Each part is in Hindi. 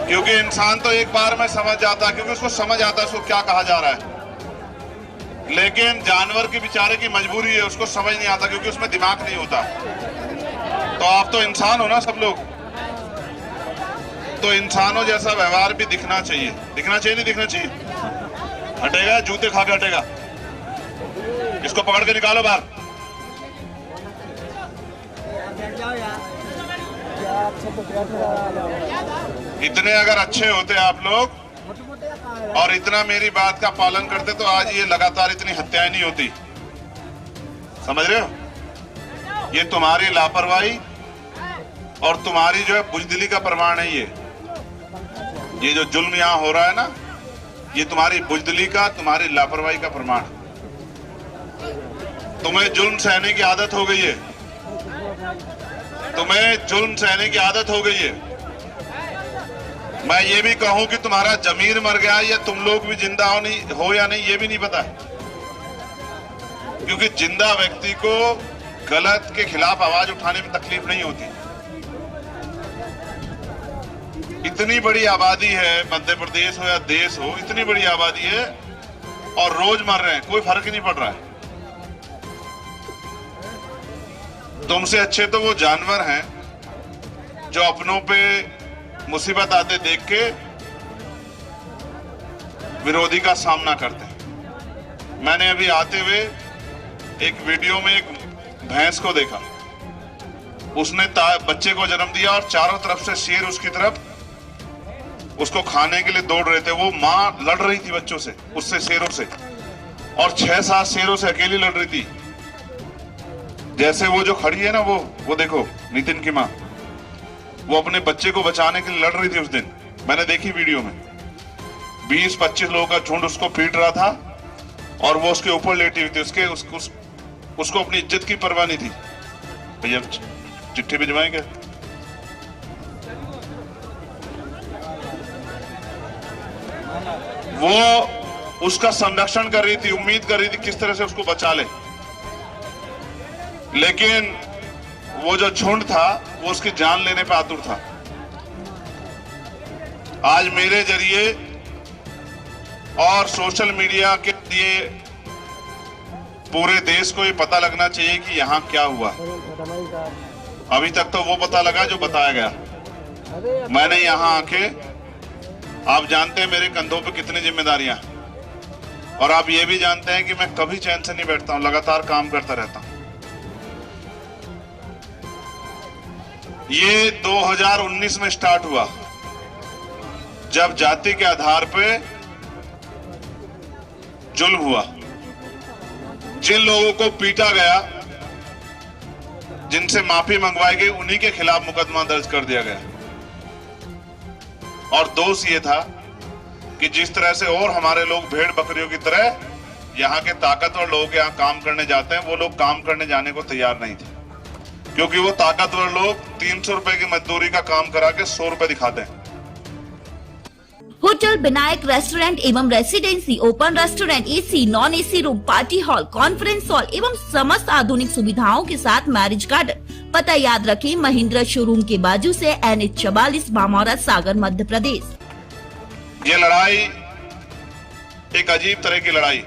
क्योंकि इंसान तो एक बार में समझ जाता है, क्योंकि उसको समझ आता है उसको क्या कहा जा रहा है। लेकिन जानवर के बेचारे की मजबूरी है, उसको समझ नहीं आता क्योंकि उसमें दिमाग नहीं होता। तो आप तो इंसान हो ना सब लोग, तो इंसानों जैसा व्यवहार भी दिखना चाहिए। दिखना चाहिए नहीं दिखना चाहिए? हटेगा, जूते खा के हटेगा। इसको पकड़ के निकालो बाहर। इतने अगर अच्छे होते आप लोग और इतना मेरी बात का पालन करते तो आज ये लगातार इतनी हत्याएं नहीं होती। समझ रहे हो? ये तुम्हारी लापरवाही और तुम्हारी जो है बुजदिली का प्रमाण है। ये जो जुल्म यहां हो रहा है ना, ये तुम्हारी बुजदिली का, तुम्हारी लापरवाही का प्रमाण। तुम्हें जुल्म सहने की आदत हो गई है, तुम्हें जुल्म सहने की आदत हो गई है। मैं ये भी कहूं कि तुम्हारा जमीर मर गया या तुम लोग भी जिंदा हो या नहीं, ये भी नहीं पता है। क्योंकि जिंदा व्यक्ति को गलत के खिलाफ आवाज उठाने में तकलीफ नहीं होती। इतनी बड़ी आबादी है, मध्य प्रदेश हो या देश हो, इतनी बड़ी आबादी है और रोज मर रहे हैं, कोई फर्क ही नहीं पड़ रहा है। तुमसे अच्छे तो वो जानवर हैं जो अपनों पे मुसीबत आते देख के विरोधी का सामना करते हैं। मैंने अभी आते हुए एक वीडियो में एक भैंस को देखा, उसने बच्चे को जन्म दिया और चारों तरफ से शेर उसकी तरफ उसको खाने के लिए दौड़ रहे थे। वो मां लड़ रही थी बच्चों से, उससे शेरों से, और 6-7 शेरों से अकेली लड़ रही थी। जैसे वो जो खड़ी है ना, वो देखो नितिन की मां, वो अपने बच्चे को बचाने के लिए लड़ रही थी। उस दिन मैंने देखी वीडियो में 20-25 लोगों का झुंड उसको पीट रहा था और वो उसके ऊपर लेटी हुई थी। उसको अपनी इज्जत की परवाह नहीं थी। भैया चिट्ठी भिजवाएंगे? वो उसका संरक्षण कर रही थी, उम्मीद कर रही थी किस तरह से उसको बचा ले। लेकिन वो जो झुंड था वो उसकी जान लेने पे आतुर था। आज मेरे जरिए और सोशल मीडिया के लिए पूरे देश को ये पता लगना चाहिए कि यहां क्या हुआ। अभी तक तो वो पता लगा जो बताया गया। मैंने यहां आके, आप जानते हैं मेरे कंधों पे कितनी जिम्मेदारियां, और आप ये भी जानते हैं कि मैं कभी चैन से नहीं बैठता हूं, लगातार काम करता रहता हूं। ये 2019 में स्टार्ट हुआ, जब जाति के आधार पे जुल्म हुआ। जिन लोगों को पीटा गया, जिनसे माफी मंगवाई गई, उन्हीं के खिलाफ मुकदमा दर्ज कर दिया गया। और दोष ये था कि जिस तरह से और हमारे लोग भेड़ बकरियों की तरह यहाँ के ताकतवर लोग यहाँ काम करने जाते हैं, वो लोग काम करने जाने को तैयार नहीं थे। क्योंकि वो ताकतवर लोग 300 रुपए की मजदूरी का काम करा के 100 रुपए दिखाते हैं। होटल विनायक रेस्टोरेंट एवं residency, open restaurant, AC, non AC room, party hall, conference hall एवं समस्त आधुनिक सुविधाओं के साथ मैरिज गार्डन। पता याद रखें, महिंद्रा शोरूम के बाजू से NH 44, बामौरा, सागर, मध्य प्रदेश। ये लड़ाई एक अजीब तरह की लड़ाई,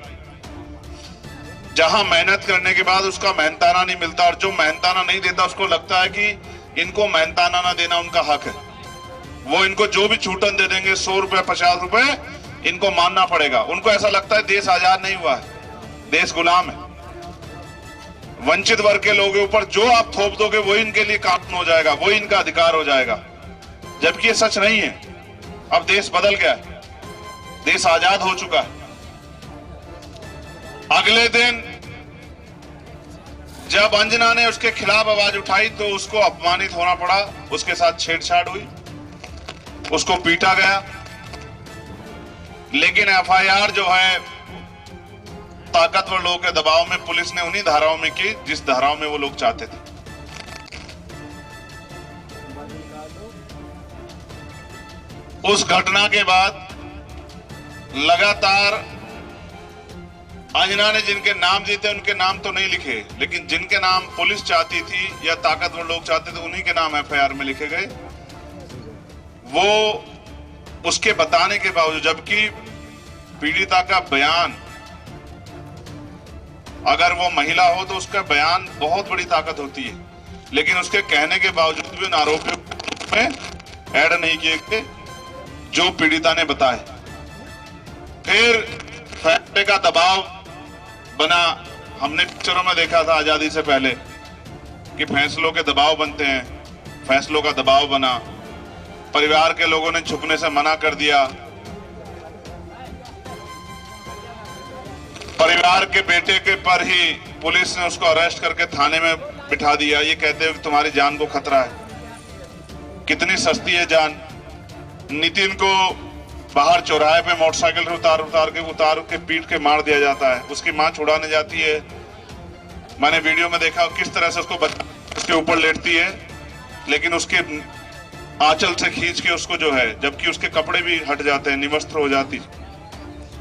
जहां मेहनत करने के बाद उसका मेहनताना नहीं मिलता, और जो मेहनताना नहीं देता उसको लगता है कि इनको मेहनताना ना देना उनका हक है। वो इनको जो भी छूटन दे देंगे, 100 रुपए 50 रुपए, इनको मानना पड़ेगा। उनको ऐसा लगता है देश आजाद नहीं हुआ है, देश गुलाम है। वंचित वर्ग के लोगों के ऊपर जो आप थोप दोगे वो इनके लिए कानून हो जाएगा, वो इनका अधिकार हो जाएगा। जबकि ये सच नहीं है। अब देश बदल गया है, देश आजाद हो चुका है। अगले दिन जब अंजना ने उसके खिलाफ आवाज उठाई तो उसको अपमानित होना पड़ा, उसके साथ छेड़छाड़ हुई, उसको पीटा गया। लेकिन FIR जो है ताकतवर लोगों के दबाव में पुलिस ने उन्हीं धाराओं में की जिस धाराओं में वो लोग चाहते थे। उस घटना के बाद लगातार अंजना ने जिनके नाम दिए थे उनके नाम तो नहीं लिखे, लेकिन जिनके नाम पुलिस चाहती थी या ताकतवर लोग चाहते थे उन्हीं के नाम FIR में लिखे गए। वो उसके बताने के बावजूद, जबकि पीड़िता का बयान, अगर वो महिला हो तो उसका बयान बहुत बड़ी ताकत होती है, लेकिन उसके कहने के बावजूद भी उन आरोपियों में ऐड नहीं किए गए जो पीड़िता ने बताए। फिर फैसले का दबाव बना। हमने पिक्चरों में देखा था आजादी से पहले कि फैसलों के दबाव बनते हैं, फैसलों का दबाव बना। परिवार के लोगों ने झुकने से मना कर दिया। परिवार के बेटे के पर ही पुलिस ने उसको अरेस्ट करके थाने में बिठा दिया, ये कहते हुए कि तुम्हारी जान को खतरा है। कितनी सस्ती है जान। नितिन को बाहर चौराहे पे मोटरसाइकिल से उतार के पीट के मार दिया जाता है। उसकी मां छुड़ाने जाती है। मैंने वीडियो में देखा किस तरह से उसको उसके ऊपर लेटती है, लेकिन उसके आंचल से खींच के उसको जो है, जबकि उसके कपड़े भी हट जाते हैं, निवस्त्र हो जाती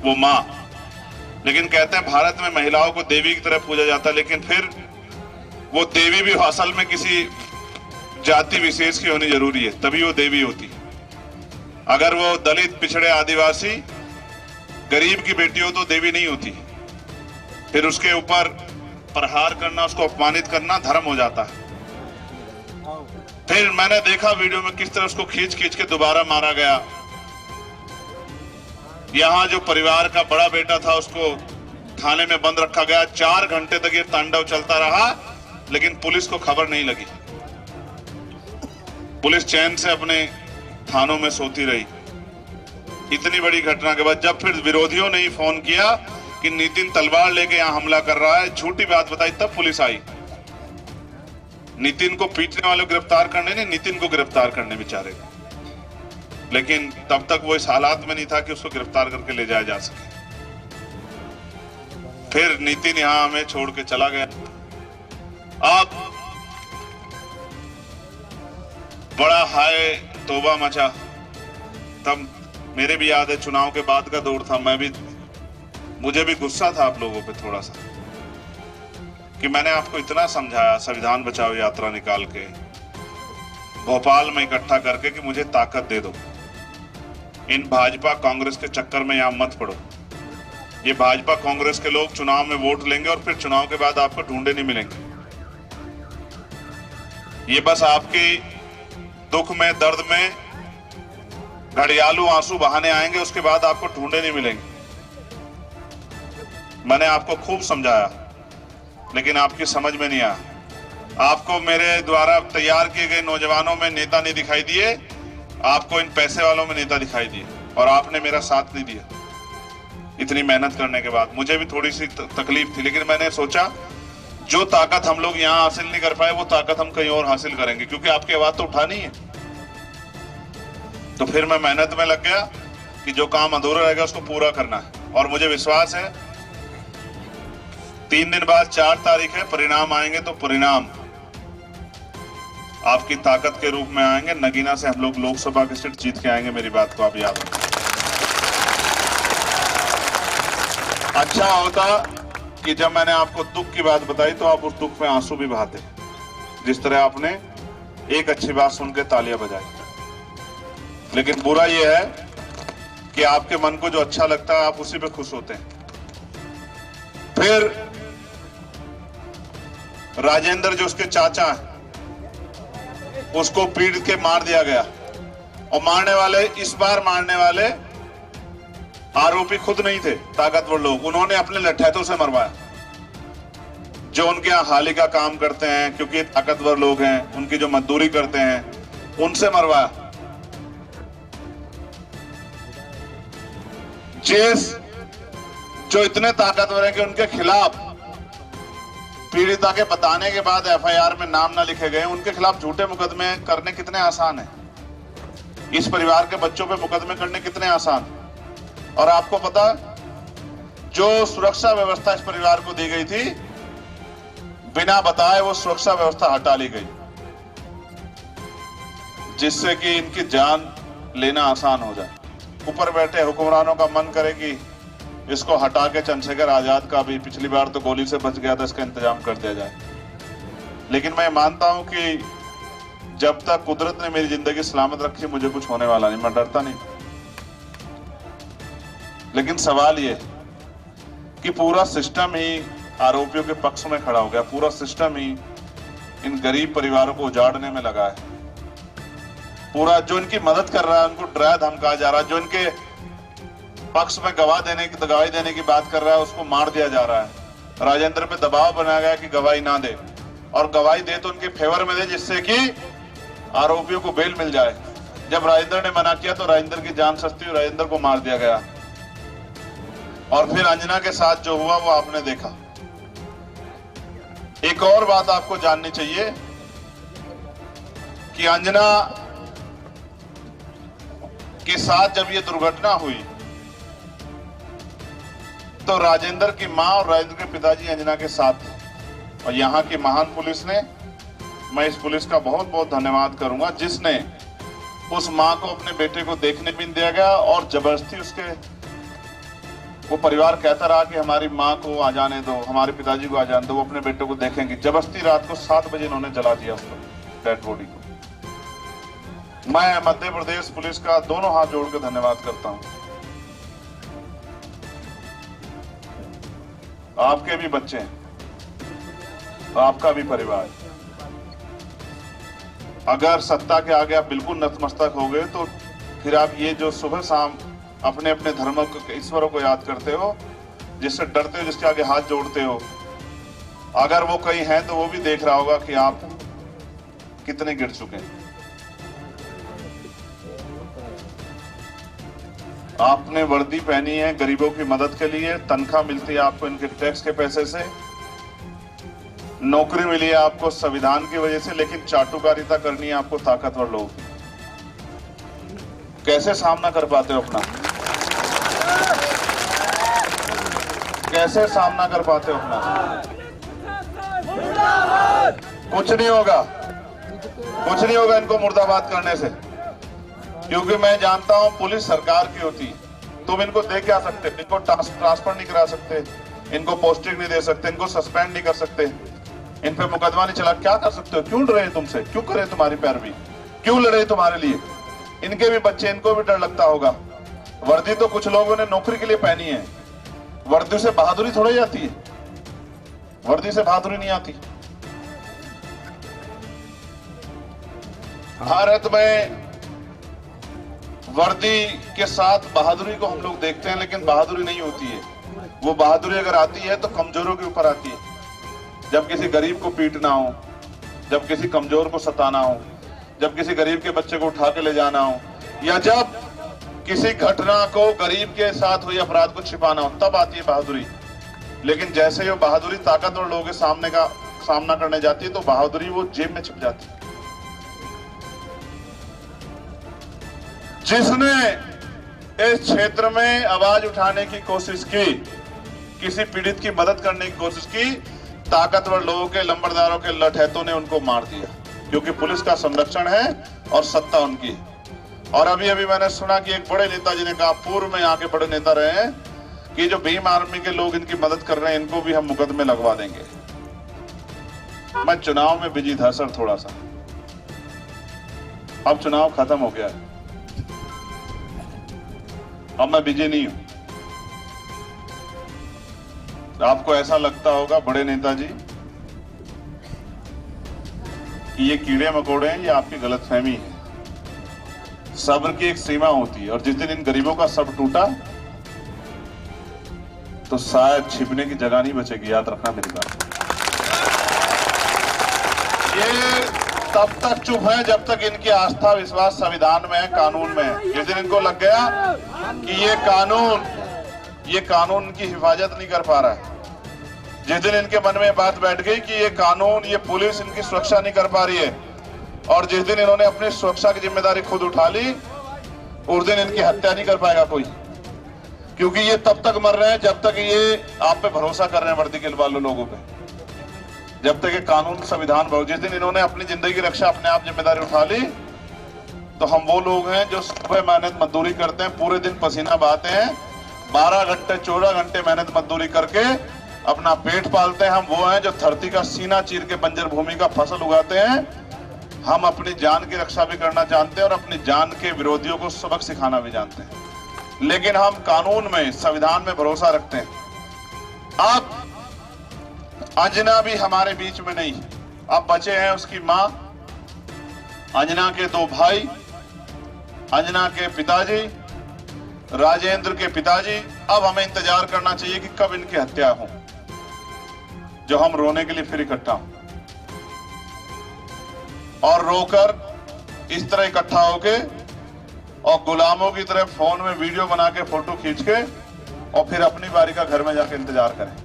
वो मां। लेकिन कहते हैं भारत में महिलाओं को देवी की तरह पूजा जाता है, लेकिन फिर वो देवी भी असल में किसी जाति विशेष की होनी जरूरी है, तभी वो देवी होती है। अगर वो दलित, पिछड़े, आदिवासी, गरीब की बेटी हो तो देवी नहीं होती। फिर उसके ऊपर प्रहार करना, उसको अपमानित करना धर्म हो जाता है। फिर मैंने देखा वीडियो में किस तरह उसको खींच खींच के दोबारा मारा गया। यहां जो परिवार का बड़ा बेटा था उसको थाने में बंद रखा गया। 4 घंटे तक ये तांडव चलता रहा, लेकिन पुलिस को खबर नहीं लगी। पुलिस चैन से अपने थानों में सोती रही। इतनी बड़ी घटना के बाद जब फिर विरोधियों ने ही फोन किया कि नितिन तलवार लेके यहां हमला कर रहा है, झूठी बात बताई, तब पुलिस आई। नितिन को पीटने वालों को गिरफ्तार करने नहीं, नितिन को गिरफ्तार करने बेचारे। लेकिन तब तक वो इस हालात में नहीं था कि उसको गिरफ्तार करके ले जाया जा सके। फिर नितिन यहां हमें छोड़ के चला गया। अब बड़ा हाय तौबा मचा। तब मेरे भी याद है चुनाव के बाद का दौर था, मुझे भी गुस्सा था आप लोगों पे थोड़ा सा कि मैंने आपको इतना समझाया संविधान बचाओ यात्रा निकाल के भोपाल में इकट्ठा करके कि मुझे ताकत दे दो। इन भाजपा कांग्रेस के चक्कर में यहां मत पड़ो। ये भाजपा कांग्रेस के लोग चुनाव में वोट लेंगे और फिर चुनाव के बाद आपको ढूंढे नहीं मिलेंगे। ये बस आपकी दुख में, दर्द में घड़ियालू आंसू बहाने आएंगे, उसके बाद आपको ढूंढे नहीं मिलेंगे। मैंने आपको खूब समझाया, लेकिन आपकी समझ में नहीं आया। आपको मेरे द्वारा तैयार किए गए नौजवानों में नेता नहीं दिखाई दिए, आपको इन पैसे वालों में नेता दिखाई दिए, और आपने मेरा साथ नहीं दिया। इतनी मेहनत करने के बाद मुझे भी थोड़ी सी तकलीफ थी, लेकिन मैंने सोचा जो ताकत हम लोग यहाँ हासिल नहीं कर पाए वो ताकत हम कहीं और हासिल करेंगे, क्योंकि आपकी आवाज तो उठानी है। तो फिर मैं मेहनत में लग गया कि जो काम अधूरा रहेगा उसको पूरा करना है। और मुझे विश्वास है 3 दिन बाद 4 तारीख है, परिणाम आएंगे तो परिणाम आपकी ताकत के रूप में आएंगे। नगीना से हम लोग लोकसभा की सीट जीत के आएंगे, मेरी बात को आप याद रखें। अच्छा होता कि जब मैंने आपको दुख की बात बताई तो आप उस दुख में आंसू भी बहाते, जिस तरह आपने एक अच्छी बात सुन के तालियां बजाई। लेकिन बुरा यह है कि आपके मन को जो अच्छा लगता है आप उसी पे खुश होते हैं। फिर राजेंद्र जो उसके चाचा हैं उसको पीट के मार दिया गया, और मारने वाले, इस बार मारने वाले आरोपी खुद नहीं थे, ताकतवर लोग, उन्होंने अपने लठैतों से मरवाया। जो उनके यहाँ हाली का काम करते हैं, क्योंकि ताकतवर लोग हैं, उनकी जो मजदूरी करते हैं, उनसे मरवाया। जेस जो इतने ताकतवर हैं कि उनके खिलाफ पीड़िता के बताने के बाद एफआईआर में नाम ना लिखे गए, उनके खिलाफ झूठे मुकदमे करने कितने आसान है। इस परिवार के बच्चों पे मुकदमे करने कितने आसान। और आपको पता, जो सुरक्षा व्यवस्था इस परिवार को दी गई थी, बिना बताए वो सुरक्षा व्यवस्था हटा ली गई, जिससे कि इनकी जान लेना आसान हो जाए। ऊपर बैठे हुक्मरानों का मन करे कि इसको हटा के चंद्रशेखर आजाद का भी, पिछली बार तो गोली से बच गया था, इसका इंतजाम कर दिया जाए। लेकिन मैं मानता हूं कि जब तक कुदरत ने मेरी जिंदगी सलामत रखी मुझे कुछ होने वाला नहीं, मैं डरता नहीं। लेकिन सवाल ये कि पूरा सिस्टम ही आरोपियों के पक्ष में खड़ा हो गया, पूरा सिस्टम ही इन गरीब परिवारों को उजाड़ने में लगा है। पूरा जो इनकी मदद कर रहा है उनको डराया धमकाया जा रहा है, जो इनके पक्ष में गवाही देने की बात कर रहा है उसको मार दिया जा रहा है। राजेंद्र पे दबाव बनाया गया कि गवाही ना दे, और गवाही दे तो उनके फेवर में दे जिससे कि आरोपियों को बेल मिल जाए। जब राजेंद्र ने मना किया तो राजेंद्र की जान सस्ती और राजेंद्र को मार दिया गया। और फिर अंजना के साथ जो हुआ वो आपने देखा। एक और बात आपको जाननी चाहिए कि अंजना के साथ जब ये दुर्घटना हुई तो राजेंद्र की मां और राजेंद्र के पिताजी अंजना के साथ थे। और यहाँ की महान पुलिस ने, मैं इस पुलिस का बहुत बहुत धन्यवाद करूंगा जिसने उस मां को अपने बेटे को देखने भी नहीं दिया गया, और जबरदस्ती उसके वो परिवार कहता रहा कि हमारी मां को आ जाने दो, हमारे पिताजी को आ जाने दो, वो अपने बेटे को देखेंगे। जबरदस्ती रात को 7 बजे इन्होंने जला दिया उसको, डेड बॉडी को। मैं मध्य प्रदेश पुलिस का दोनों हाथ जोड़ के धन्यवाद करता हूं। आपके भी बच्चे हैं, आपका भी परिवार, अगर सत्ता के आगे आप बिल्कुल नतमस्तक हो गए तो फिर आप ये जो सुबह शाम अपने अपने धर्म को, ईश्वरों को याद करते हो, जिससे डरते हो, जिसके आगे हाथ जोड़ते हो, अगर वो कहीं है तो वो भी देख रहा होगा कि आप कितने गिर चुके हैं। आपने वर्दी पहनी है गरीबों की मदद के लिए, तनख्वाह मिलती है आपको इनके टैक्स के पैसे से, नौकरी मिली है आपको संविधान की वजह से, लेकिन चाटुकारिता करनी है आपको ताकतवर लोग। कैसे सामना कर पाते हो अपना? कैसे सामना कर पाते हो अपना? कुछ नहीं होगा, कुछ नहीं होगा इनको मुर्दाबाद करने से, क्योंकि मैं जानता हूं पुलिस सरकार की होती है। तुम इनको दे क्या सकते? इनको ट्रांसफर नहीं करा सकते, इनको पोस्टिंग नहीं दे सकते, इनको सस्पेंड नहीं कर सकते, इन पे मुकदमा नहीं चला। क्या कर सकते हो? क्यों डरे तुमसे? क्यों करे तुम्हारी पैरवी? क्यों लड़े तुम्हारे लिए? इनके भी बच्चे, इनको भी डर लगता होगा। वर्दी तो कुछ लोगों ने नौकरी के लिए पहनी है, वर्दी से बहादुरी थोड़ी आती है, वर्दी से बहादुरी नहीं आती। भारत में वर्दी के साथ बहादुरी को हम लोग देखते हैं, लेकिन बहादुरी नहीं होती है। वो बहादुरी अगर आती है तो कमजोरों के ऊपर आती है। जब किसी गरीब को पीटना हो, जब किसी कमजोर को सताना हो, जब किसी गरीब के बच्चे को उठा के ले जाना हो, या जब किसी घटना को गरीब के साथ हुई अपराध को छिपाना हो, तब आती है बहादुरी। लेकिन जैसे ही बहादुरी ताकतवर लोगों के सामना करने जाती है तो बहादुरी वो जेब में छिप जाती है। जिसने इस क्षेत्र में आवाज उठाने की कोशिश की, किसी पीड़ित की मदद करने की कोशिश की, ताकतवर लोगों के, लंबरदारों के लठैतों ने उनको मार दिया, क्योंकि पुलिस का संरक्षण है और सत्ता उनकी है। और अभी अभी मैंने सुना कि एक बड़े नेताजी ने कहा, पूर्व में यहाँ के बड़े नेता रहे हैं, कि जो भीम आर्मी के लोग इनकी मदद कर रहे हैं इनको भी हम मुकदमे लगवा देंगे। मैं चुनाव में बिजी था सर थोड़ा सा, अब चुनाव खत्म हो गया है, अब मैं बिजी नहीं हूं। आपको ऐसा लगता होगा बड़े नेताजी कि ये कीड़े मकोड़े हैं, ये आपकी गलतफहमी है। सब्र की एक सीमा होती है, और जिस दिन इन गरीबों का सब टूटा तो शायद छिपने की जगह नहीं बचेगी, याद रखना मेरी बात। ये तब तक चुप है जब तक इनकी आस्था विश्वास संविधान में है, कानून में है। जिस दिन इनको लग गया कि ये कानून की हिफाजत नहीं कर पा रहा है, जिस दिन इनके मन में बात बैठ गई कि ये कानून, ये पुलिस इनकी सुरक्षा नहीं कर पा रही है, और जिस दिन इन्होंने अपनी सुरक्षा की जिम्मेदारी खुद उठा ली, उस दिन इनकी हत्या नहीं कर पाएगा कोई। क्योंकि ये तब तक मर रहे हैं जब तक ये आप पे भरोसा कर रहे हैं, वर्दी के वाले लोगों पे, जब तक ये कानून संविधान। जिस दिन इन्होंने अपनी जिंदगी की रक्षा अपने आप जिम्मेदारी उठा ली, तो हम वो लोग हैं जो सुबह मेहनत मजदूरी करते हैं, पूरे दिन पसीना बहाते हैं, 12 घंटे 14 घंटे मेहनत मजदूरी करके अपना पेट पालते हैं। हम वो हैं जो धरती का सीना चीर के बंजर भूमि का फसल उगाते हैं। हम अपनी जान की रक्षा भी करना जानते हैं और अपनी जान के विरोधियों को सबक सिखाना भी जानते हैं। लेकिन हम कानून में, संविधान में भरोसा रखते हैं। अब अंजना भी हमारे बीच में नहीं, अब बचे हैं उसकी मां, अंजना के 2 भाई, अंजना के पिताजी, राजेंद्र के पिताजी। अब हमें इंतजार करना चाहिए कि कब इनकी हत्या हो, जो हम रोने के लिए फिर इकट्ठा हों और रोकर इस तरह इकट्ठा होके और गुलामों की तरह फोन में वीडियो बना के, फोटो खींच के और फिर अपनी बारी का घर में जाके इंतजार करें।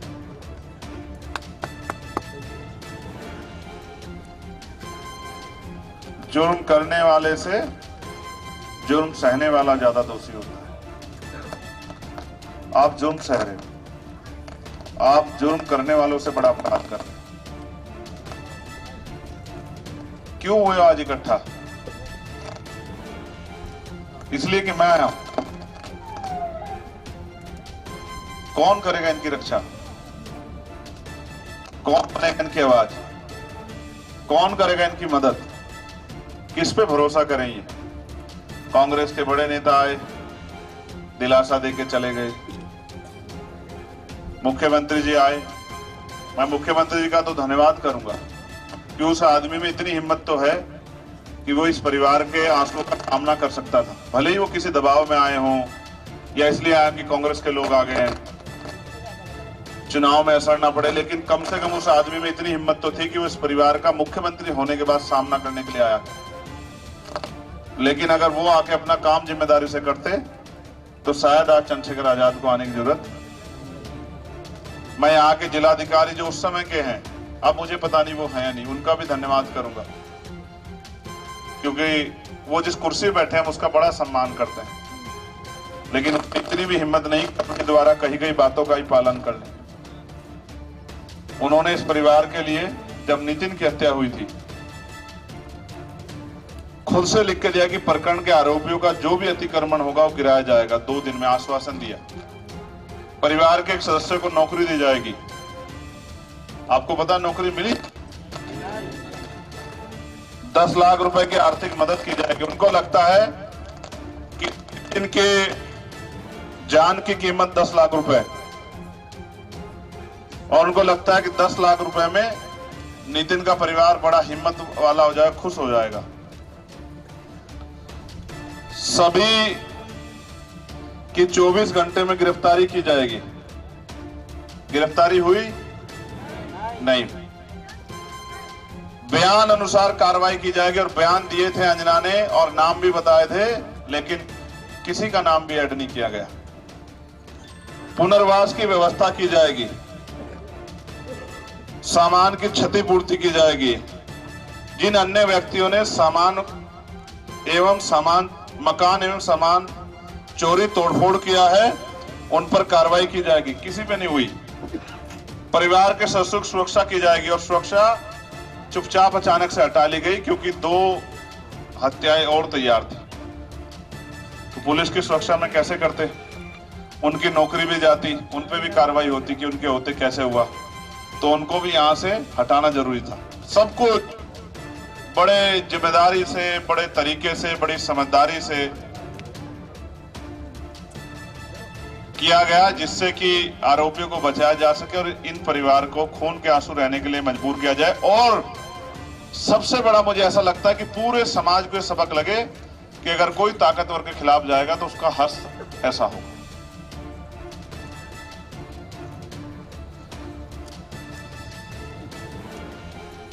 जुर्म करने वाले से जुर्म सहने वाला ज्यादा दोषी होता है। आप जुर्म सह रहे हो, आप जुर्म करने वालों से बड़ा अपराध कर रहे हो। क्यों हुए आज इकट्ठा? इसलिए कि मैं आया हूं। कौन करेगा इनकी रक्षा? कौन बनेगा इनकी आवाज? कौन करेगा इनकी मदद? किस पे भरोसा करें? ये कांग्रेस के बड़े नेता आए, दिलासा देके चले गए। मुख्यमंत्री जी आए, मैं मुख्यमंत्री जी का तो धन्यवाद करूंगा कि उस आदमी में इतनी हिम्मत तो है कि वो इस परिवार के आंसुओं का सामना कर सकता था। भले ही वो किसी दबाव में आए हों या इसलिए आए कि कांग्रेस के लोग आ गए हैं, चुनाव में असर ना पड़े, लेकिन कम से कम उस आदमी में इतनी हिम्मत तो थी कि वो इस परिवार का मुख्यमंत्री होने के बाद सामना करने के लिए आया। लेकिन अगर वो आके अपना काम जिम्मेदारी से करते तो शायद आज चंद्रशेखर आजाद को आने की जरूरत। मैं यहाँ के जिलाधिकारी जो उस समय के हैं, अब मुझे पता नहीं वो हैं या नहीं, उनका भी धन्यवाद करूंगा, क्योंकि वो जिस कुर्सी पे बैठे हैं हम उसका बड़ा सम्मान करते हैं, लेकिन इतनी भी हिम्मत नहीं अपने द्वारा कही गई बातों का ही पालन कर लें। उन्होंने इस परिवार के लिए, जब नितिन की हत्या हुई थी, खुद से लिख के दिया कि प्रकरण के आरोपियों का जो भी अतिक्रमण होगा वो गिराया जाएगा। 2 दिन में आश्वासन दिया। परिवार के एक सदस्य को नौकरी दी जाएगी। आपको पता नौकरी मिली? 10 लाख रुपए की आर्थिक मदद की जाएगी। उनको लगता है कि इनके जान की कीमत 10 लाख रुपए, और उनको लगता है कि 10 लाख रुपए में नितिन का परिवार बड़ा हिम्मत वाला हो जाएगा, खुश हो जाएगा। सभी की 24 घंटे में गिरफ्तारी की जाएगी। गिरफ्तारी हुई नहीं, बयान अनुसार कार्रवाई की जाएगी। और बयान दिए थे अंजना ने और नाम भी बताए थे, लेकिन किसी का नाम भी ऐड नहीं किया गया। पुनर्वास की व्यवस्था की जाएगी, सामान की क्षतिपूर्ति की जाएगी। जिन अन्य व्यक्तियों ने मकान एवं सामान चोरी तोड़फोड़ किया है, उन पर कार्रवाई की जाएगी। किसी पे नहीं हुई। परिवार के सदस्यों की सुरक्षा की जाएगी, और सुरक्षा चुपचाप अचानक से हटा ली गई क्योंकि 2 हत्याएं और तैयार थी। तो पुलिस की सुरक्षा में कैसे करते? उनकी नौकरी भी जाती, उन पे भी कार्रवाई होती कि उनके होते कैसे हुआ, तो उनको भी यहां से हटाना जरूरी था। सब कुछ बड़े जिम्मेदारी से, बड़े तरीके से, बड़ी समझदारी से किया गया, जिससे कि आरोपियों को बचाया जा सके और इन परिवार को खून के आंसू रहने के लिए मजबूर किया जाए। और सबसे बड़ा मुझे ऐसा लगता है कि पूरे समाज को सबक लगे कि अगर कोई ताकतवर के खिलाफ जाएगा तो उसका हस्त ऐसा होगा।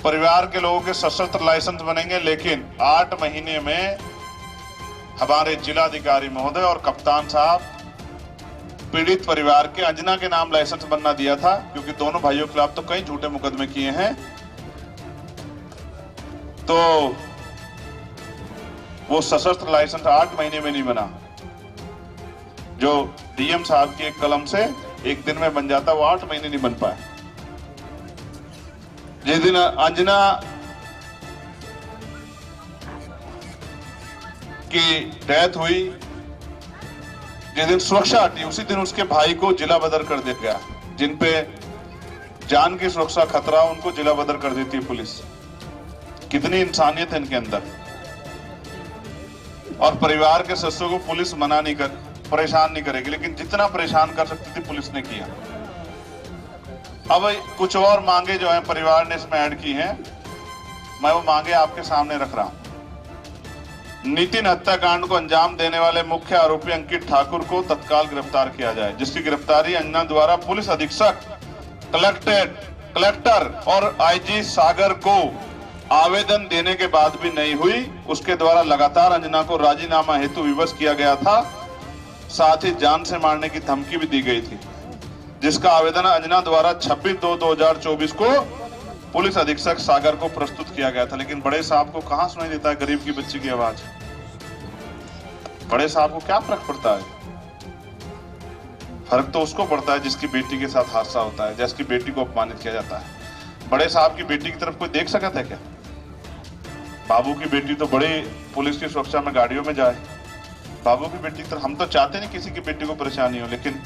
परिवार के लोगों के सशस्त्र लाइसेंस बनेंगे, लेकिन 8 महीने में हमारे जिलाधिकारी महोदय और कप्तान साहब पीड़ित परिवार के अंजना के नाम लाइसेंस बनना दिया था, क्योंकि दोनों भाइयों के खिलाफ तो कई झूठे मुकदमे किए हैं। तो वो सशस्त्र लाइसेंस 8 महीने में नहीं बना। जो डीएम साहब की एक कलम से एक दिन में बन जाता, वो 8 महीने नहीं बन पाया। जिस दिन अंजना की डेथ हुई, जिस दिन सुरक्षा हटी, उसी दिन उसके भाई को जिला बदर कर दिया गया। जिन पे जान की सुरक्षा खतरा, उनको जिला बदर कर देती है पुलिस। कितनी इंसानियत है इनके अंदर। और परिवार के सदस्यों को पुलिस मना नहीं कर परेशान नहीं करेगी, लेकिन जितना परेशान कर सकती थी पुलिस ने किया। अब कुछ और मांगे जो हैं परिवार ने इसमें ऐड की हैं, मैं वो मांगे आपके सामने रख रहा हूं। नितिन हत्याकांड को अंजाम देने वाले मुख्य आरोपी अंकित ठाकुर को तत्काल गिरफ्तार किया जाए, जिसकी गिरफ्तारी अंजना द्वारा पुलिस अधीक्षक, कलेक्टर और आईजी सागर को आवेदन देने के बाद भी नहीं हुई। उसके द्वारा लगातार अंजना को राजीनामा हेतु विवश किया गया था, साथ ही जान से मारने की धमकी भी दी गई थी, जिसका आवेदन अंजना द्वारा 26/2/2024 को पुलिस अधीक्षक सागर को प्रस्तुत किया गया था। लेकिन बड़े साहब को कहां सुनाई देता है गरीब की बच्ची की आवाज? बड़े साहब को क्या फर्क पड़ता है? फर्क तो उसको पड़ता है जिसकी बेटी के साथ हादसा होता है, जिसकी बेटी को अपमानित किया जाता है। बड़े साहब की बेटी की तरफ कोई देख सकता है क्या? बाबू की बेटी तो बड़े पुलिस की सुरक्षा में गाड़ियों में जाए, बाबू की बेटी की तरफ हम तो चाहते नहीं किसी की बेटी को परेशानी हो। लेकिन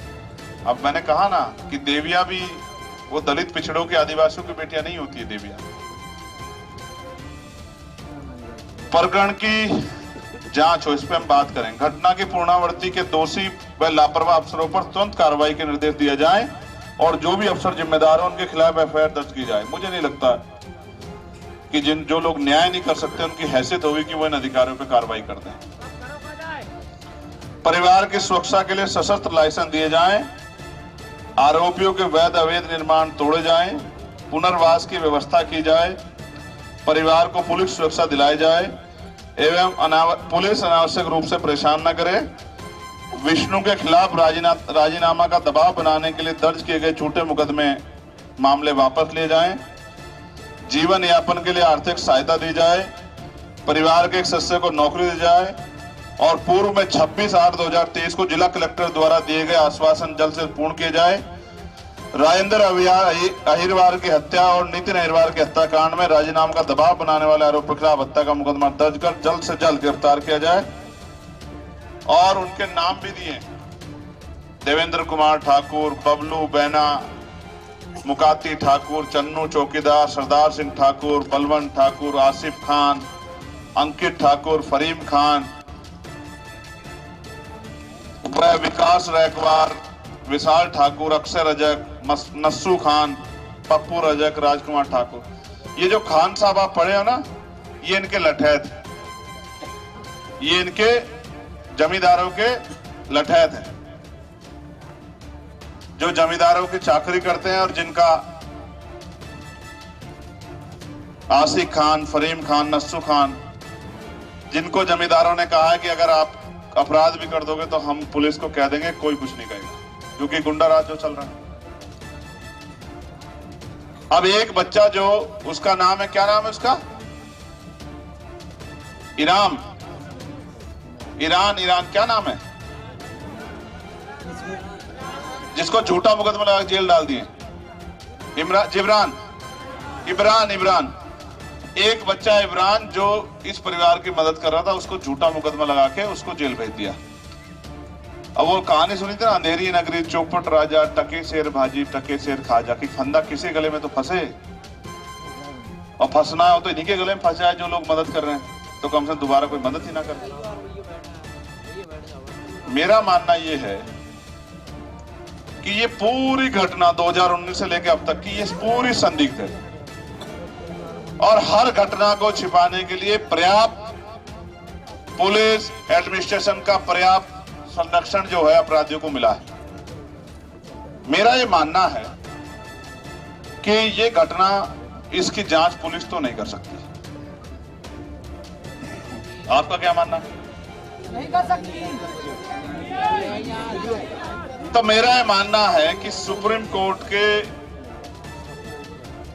अब मैंने कहा ना कि देविया भी वो दलित पिछड़ों के आदिवासियों की बेटियां नहीं होती है। देविया प्रकरण की जांच हो, इस पर हम बात करें। घटना की पुनरावृत्ति के दोषी व लापरवाह अफसरों पर तुरंत कार्रवाई के निर्देश दिए जाएं और जो भी अफसर जिम्मेदार हैं उनके खिलाफ एफआईआर दर्ज की जाए। मुझे नहीं लगता कि जो लोग न्याय नहीं कर सकते उनकी हैसियत होगी कि वो इन अधिकारियों पर कार्रवाई कर दें। परिवार की सुरक्षा के लिए सशस्त्र लाइसेंस दिए जाएं, आरोपियों के वैध अवैध निर्माण तोड़े जाएं, पुनर्वास की व्यवस्था की जाए, परिवार को पुलिस सुरक्षा दिलाई जाए एवं पुलिस अनावश्यक रूप से परेशान न करे। विष्णु के खिलाफ राजीनामा का दबाव बनाने के लिए दर्ज किए गए झूठे मुकदमे मामले वापस लिए जाएं, जीवन यापन के लिए आर्थिक सहायता दी जाए, परिवार के एक सदस्य को नौकरी दी जाए और पूर्व में 26/8/2023 को जिला कलेक्टर द्वारा दिए गए आश्वासन जल्द से पूर्ण किए जाए। राजेंद्र अहिरवार की हत्या और नितिन अहिरवार की हत्याकांड में राजीनामा का दबाव बनाने वाले आरोपियों के खिलाफ हत्या का मुकदमा दर्ज कर जल्द से जल्द गिरफ्तार किया जाए। और उनके नाम भी दिए, देवेंद्र कुमार ठाकुर, बबलू बैना, मुकाती ठाकुर, चन्नू चौकीदार, सरदार सिंह ठाकुर, बलवंत ठाकुर, आसिफ खान, अंकित ठाकुर, फरीम खान, विकास रैकवार, विशाल ठाकुर, अक्षय रजक, नस्सू खान, पप्पू रजक, राजकुमार ठाकुर। ये जो खान साहब आप पढ़े हो ना, ये इनके लठैत, ये इनके जमींदारों के लठैत हैं, जो जमींदारों की चाकरी करते हैं और जिनका आसिफ खान, फरीम खान, नस्सू खान, जिनको जमींदारों ने कहा है कि अगर आप अपराध भी कर दोगे तो हम पुलिस को कह देंगे, कोई कुछ नहीं कहेगा, क्योंकि गुंडा राज जो चल रहा है। अब एक बच्चा जो उसका नाम है, क्या नाम है उसका? ईरान, क्या नाम है? जिसको झूठा मुकदमा लगा जेल डाल दिए, इमरान। एक बच्चा इमरान जो इस परिवार की मदद कर रहा था, उसको झूठा मुकदमा लगा के उसको जेल भेज दिया। अब वो कहानी सुनी थी ना, अंधेरी नगरी, चौपट राजा, टके शेर भाजी, टके शेर खाजा, कि फंदा किसी गले में तो फंसे, और फंसना हो तो इन्हीं के गले में फंसा है जो लोग मदद कर रहे हैं, तो कम से कम दोबारा कोई मदद ही ना करे। मेरा मानना ये है कि ये पूरी घटना 2019 से लेकर अब तक की ये पूरी संदिग्ध है और हर घटना को छिपाने के लिए पर्याप्त पुलिस एडमिनिस्ट्रेशन का पर्याप्त संरक्षण जो है अपराधियों को मिला है। मेरा ये मानना है कि ये घटना, इसकी जांच पुलिस तो नहीं कर सकती। आपका क्या मानना है? नहीं कर सकती। तो मेरा ये मानना है कि सुप्रीम कोर्ट के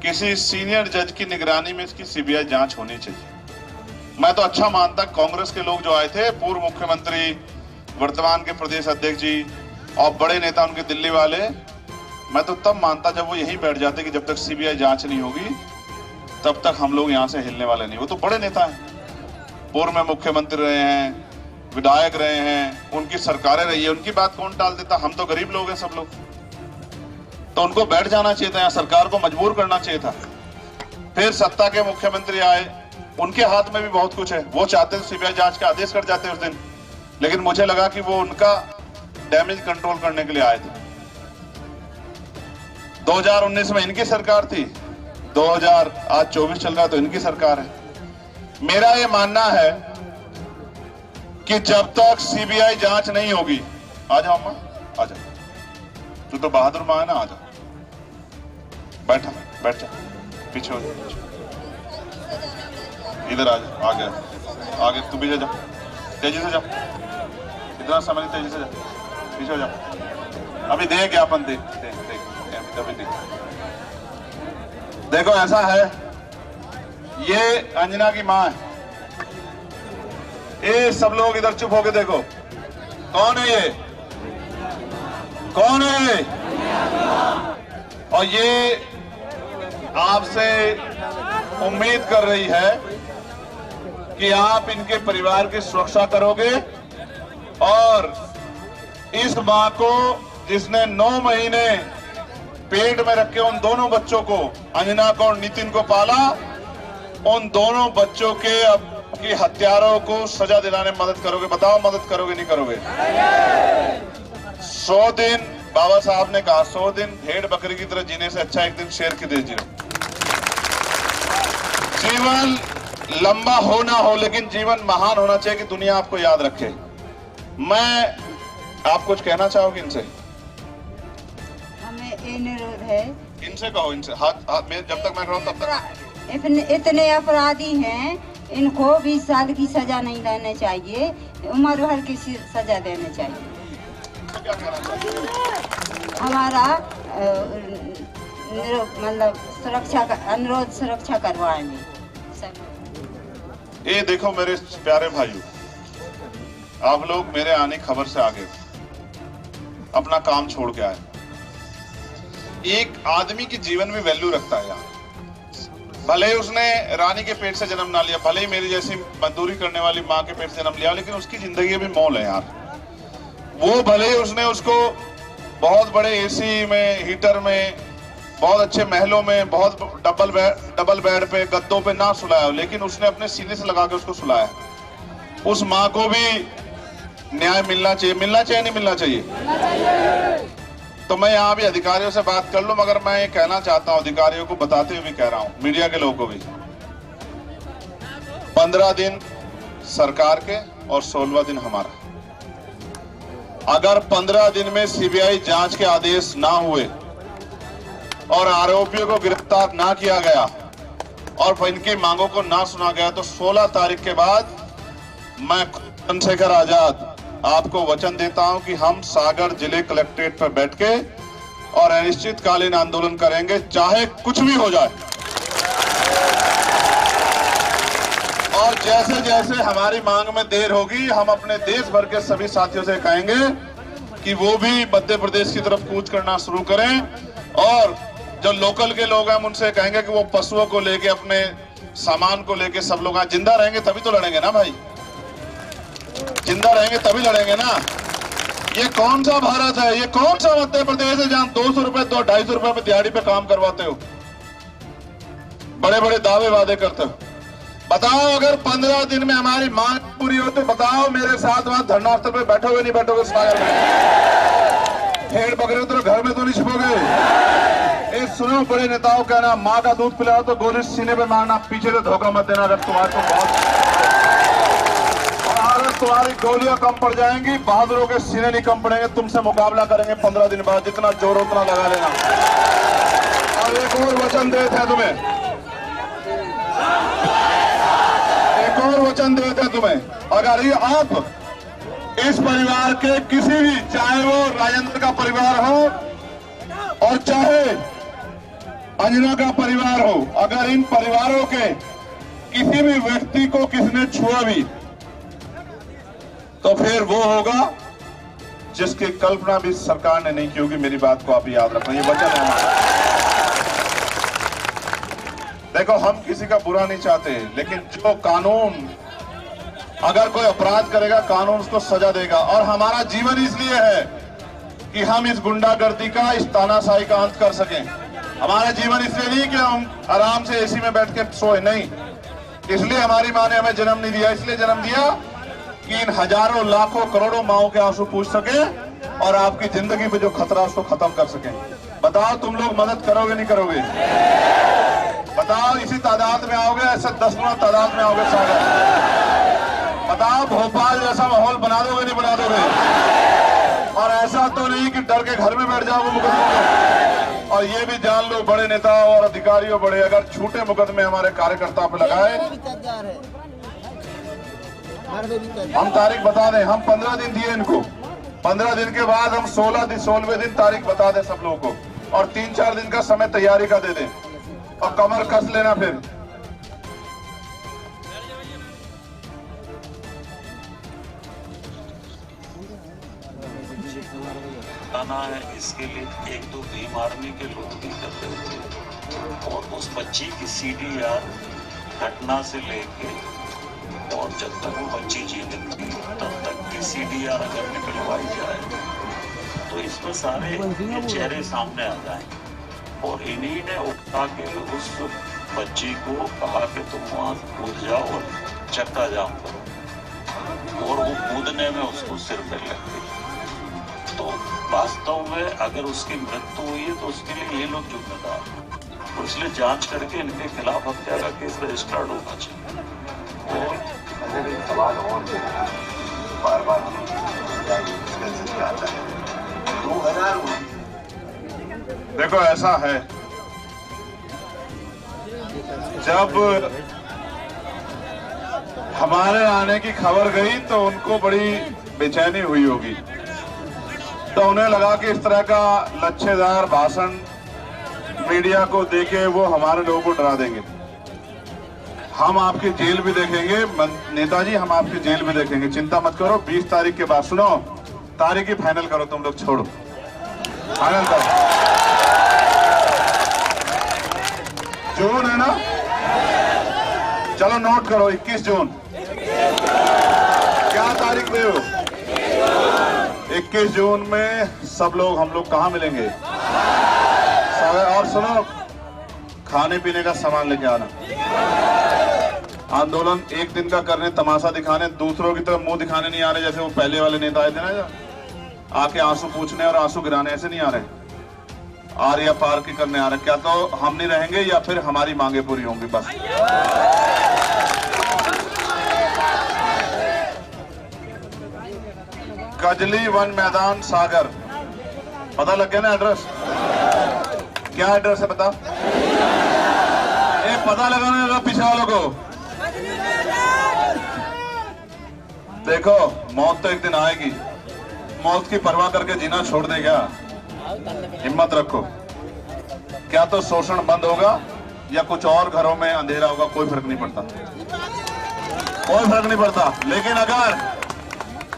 किसी सीनियर जज की निगरानी में इसकी सीबीआई जांच होनी चाहिए। मैं तो अच्छा मानता, कांग्रेस के लोग जो आए थे, पूर्व मुख्यमंत्री, वर्तमान के प्रदेश अध्यक्ष जी और बड़े नेता उनके दिल्ली वाले, मैं तो तब मानता जब वो यहीं बैठ जाते कि जब तक सीबीआई जांच नहीं होगी तब तक हम लोग यहां से हिलने वाले नहीं। वो तो बड़े नेता हैं, पूर्व में मुख्यमंत्री रहे हैं, विधायक रहे हैं, उनकी सरकारें रही है, उनकी बात कौन टाल देता? हम तो गरीब लोग हैं सब लोग, तो उनको बैठ जाना चाहिए था, यहाँ सरकार को मजबूर करना चाहिए था। फिर सत्ता के मुख्यमंत्री आए, उनके हाथ में भी बहुत कुछ है, वो चाहते थे सीबीआई जांच का आदेश कर जाते उस दिन, लेकिन मुझे लगा कि वो उनका डैमेज कंट्रोल करने के लिए आए थे। 2019 में इनकी सरकार थी, 2024 चल रहा है तो इनकी सरकार है। मेरा ये मानना है कि जब तक सीबीआई जांच नहीं होगी, आ जाओ अम्मा, आ जाओ, तू तो बहादुर मां है ना, आ जाओ, बैठ जा, पीछे हो जा, इधर आ जा, आगे तू पीछे जा, तेजी से जा, इतना समय तेजी से जा, पीछे हो जा, अभी दे ज्ञापन दे, अभी दे। देखो ऐसा है, ये अंजना की मां है। ये सब लोग इधर चुप होके देखो, कौन है ये, कौन है ये? और ये आपसे उम्मीद कर रही है कि आप इनके परिवार की सुरक्षा करोगे और इस मां को, जिसने 9 महीने पेट में रखे उन दोनों बच्चों को, अंजना को और नितिन को पाला, उन दोनों बच्चों के अब की हत्यारों को सजा दिलाने में मदद करोगे? बताओ, मदद करोगे नहीं करोगे? 100 दिन बाबा साहब ने कहा, 100 दिन भेड़ बकरी की तरह जीने से अच्छा एक दिन शेर की तरह जियो। जीवन लंबा हो ना हो, लेकिन जीवन महान होना चाहिए कि दुनिया आपको याद रखे। मैं आप कुछ कहना चाहोगे इनसे? हमें ये निरोध है, इनसे कहो, इनसे हाथ में, जब तक मैं रहा हूं तब तक। इतने अपराधी हैं, इनको 20 साल की सजा नहीं देनी चाहिए, उम्र भर की सजा देनी चाहिए। हमारा मतलब सुरक्षा का अनुरोध, सुरक्षा करवाएंगे सब। ये देखो मेरे प्यारे भाइयों, आप लोग मेरे आने खबर से आगे अपना काम छोड़ के आए। एक आदमी के जीवन में वैल्यू रखता है यार, भले ही उसने रानी के पेट से जन्म ना लिया, भले ही मेरी जैसी मजदूरी करने वाली माँ के पेट से जन्म लिया, लेकिन उसकी जिंदगी भी मोल है यार। वो भले ही उसने उसको बहुत बड़े एसी में, हीटर में, बहुत अच्छे महलों में, बहुत डबल बेड पे, गद्दों पे ना सुलाया, लेकिन उसने अपने सीने से लगा के उसको सुलाया। उस माँ को भी न्याय मिलना चाहिए, मिलना चाहिए नहीं मिलना चाहिए? तो मैं यहाँ भी अधिकारियों से बात कर लूं, मगर मैं ये कहना चाहता हूं, अधिकारियों को बताते हुए भी कह रहा हूं, मीडिया के लोगों को भी, 15 दिन सरकार के और 16वां दिन हमारा। अगर 15 दिन में सीबीआई जांच के आदेश ना हुए और आरोपियों को गिरफ्तार ना किया गया और इनकी मांगों को ना सुना गया, तो 16 तारीख के बाद मैं चंद्रशेखर आजाद आपको वचन देता हूं कि हम सागर जिले कलेक्ट्रेट पर बैठ के और अनिश्चितकालीन आंदोलन करेंगे, चाहे कुछ भी हो जाए। और जैसे जैसे हमारी मांग में देर होगी, हम अपने देश भर के सभी साथियों से कहेंगे कि वो भी मध्य प्रदेश की तरफ कूच करना शुरू करें, और जो लोकल के लोग हैं उनसे कहेंगे कि वो पशुओं को लेके, अपने सामान को लेके सब लोग जिंदा रहेंगे तभी तो लड़ेंगे ना भाई, जिंदा रहेंगे तभी लड़ेंगे ना। ये कौन सा भारत है, ये कौन सा मध्य प्रदेश है जहां 200 रुपए, 250 रुपए में दिहाड़ी पे काम करवाते हो, बड़े बड़े दावे वादे करते हो? बताओ, अगर 15 दिन में हमारी मांग पूरी हो तो बताओ, मेरे साथ वहां धरना स्थल पे बैठोगे नहीं बैठोगे? सागर में भेड़ बकरे तो घर में तो नहीं छिपोगे? ये सुनो बड़े नेताओं का ना, माँ का दूध पिलाओ तो गोली सीने पे मारना, पीछे से धोखा मत देना। अगर तुम्हारे को तुम्हारी गोलियां कम पड़ जाएंगी, बहादुरों के सीने नहीं कम पड़ेंगे। तुमसे मुकाबला करेंगे 15 दिन बाद, जितना जोर उतना लगा लेना। और एक और वचन देते हैं तुम्हें, एक और वचन देते हैं तुम्हें, अगर ये आप इस परिवार के किसी भी, चाहे वो राजेंद्र का परिवार हो और चाहे अंजना का परिवार हो, अगर इन परिवारों के किसी भी व्यक्ति को किसने छुआ भी, तो फिर वो होगा जिसकी कल्पना भी सरकार ने नहीं की होगी। मेरी बात को आप याद रखना, ये वचन है हमारा। देखो, हम किसी का बुरा नहीं चाहते, लेकिन जो कानून, अगर कोई अपराध करेगा, कानून उसको सजा देगा। और हमारा जीवन इसलिए है कि हम इस गुंडागर्दी का, इस तानाशाही का अंत कर सकें। हमारा जीवन इसलिए नहीं कि हम आराम से एसी में बैठ के सोए, नहीं। इसलिए हमारी माँ ने हमें जन्म नहीं दिया, इसलिए जन्म दिया कि इन हजारों लाखों करोड़ों माओं के आंसू पूछ सके और आपकी जिंदगी में जो खतरा है उसको खत्म कर सकें। बताओ तुम लोग मदद करोगे नहीं करोगे? बताओ इसी तादाद में आओगे, ऐसे 10 गुना तादाद में आओगे सागर? बताओ भोपाल जैसा माहौल बना दोगे नहीं बना दोगे? और ऐसा तो नहीं कि डर के घर में बैठ जाओगे मुकदमे में। और ये भी जान लो बड़े नेता और अधिकारियों बड़े, अगर झूठे मुकदमे हमारे कार्यकर्ता पे लगाए, हम तारीख बता दें, हम 15 दिन दिए इनको, 15 दिन के बाद हम 16वें दिन तारीख बता दें सब लोगों को, और 3-4 दिन का समय तैयारी का दे दें और कमर कस लेना। फिर आना है, इसके लिए 1-2 भीम आर्मी के लोग भी कर रहे थे। और उस बच्ची की CDR घटना से लेके और जब तक वो बच्ची जीवित थी तब तक की CDR अगर निकलवाई जाए तो इसमें सारे ये चेहरे सामने आ जाएंगे। और इन्हीं ने उठा के उस बच्ची को कहा कि तुम वहां कूद जाओ और चक्का जाम करो, और वो कूदने में उसको सिर पे लग गई। तो वास्तव में अगर उसकी मृत्यु हुई है तो उसके लिए ये लोग जिम्मेदार हैं। तो इसलिए जांच करके इनके खिलाफ हत्या का केस रजिस्टर्ड होना चाहिए। और सवाल और बार बार देखो ऐसा है, जब हमारे आने की खबर गई तो उनको बड़ी बेचैनी हुई होगी, तो उन्हें लगा कि इस तरह का लच्छेदार भाषण मीडिया को देके वो हमारे लोगों को डरा देंगे। हम आपकी जेल भी देखेंगे नेताजी, हम आपकी जेल भी देखेंगे, चिंता मत करो। 20 तारीख के बाद, सुनो तारीख ही फाइनल करो, तुम लोग छोड़ो, फाइनल करो। जून है ना, चलो नोट करो 21 जून। क्या तारीख पे हो? 21 जून में सब लोग हम लोग कहाँ मिलेंगे? और सुनो, खाने पीने का सामान लेके आना। आंदोलन एक दिन का करने, तमाशा दिखाने, दूसरों की तरफ मुंह दिखाने नहीं आ रहे जैसे वो पहले वाले नेता आए थे ना, आके आंसू पूछने और आंसू गिराने, ऐसे नहीं आ रहे। आर या पार की करने आ रहे। क्या तो हम नहीं रहेंगे या फिर हमारी मांगे पूरी होंगी बस। कजली वन मैदान सागर, पता लग गया ना एड्रेस? क्या एड्रेस है बता? पता लगाने लगा पीछे वालों को। देखो मौत तो एक दिन आएगी, मौत की परवाह करके जीना छोड़ दे क्या? हिम्मत रखो। क्या तो शोषण बंद होगा या कुछ और घरों में अंधेरा होगा, कोई फर्क नहीं पड़ता, कोई फर्क नहीं पड़ता। लेकिन अगर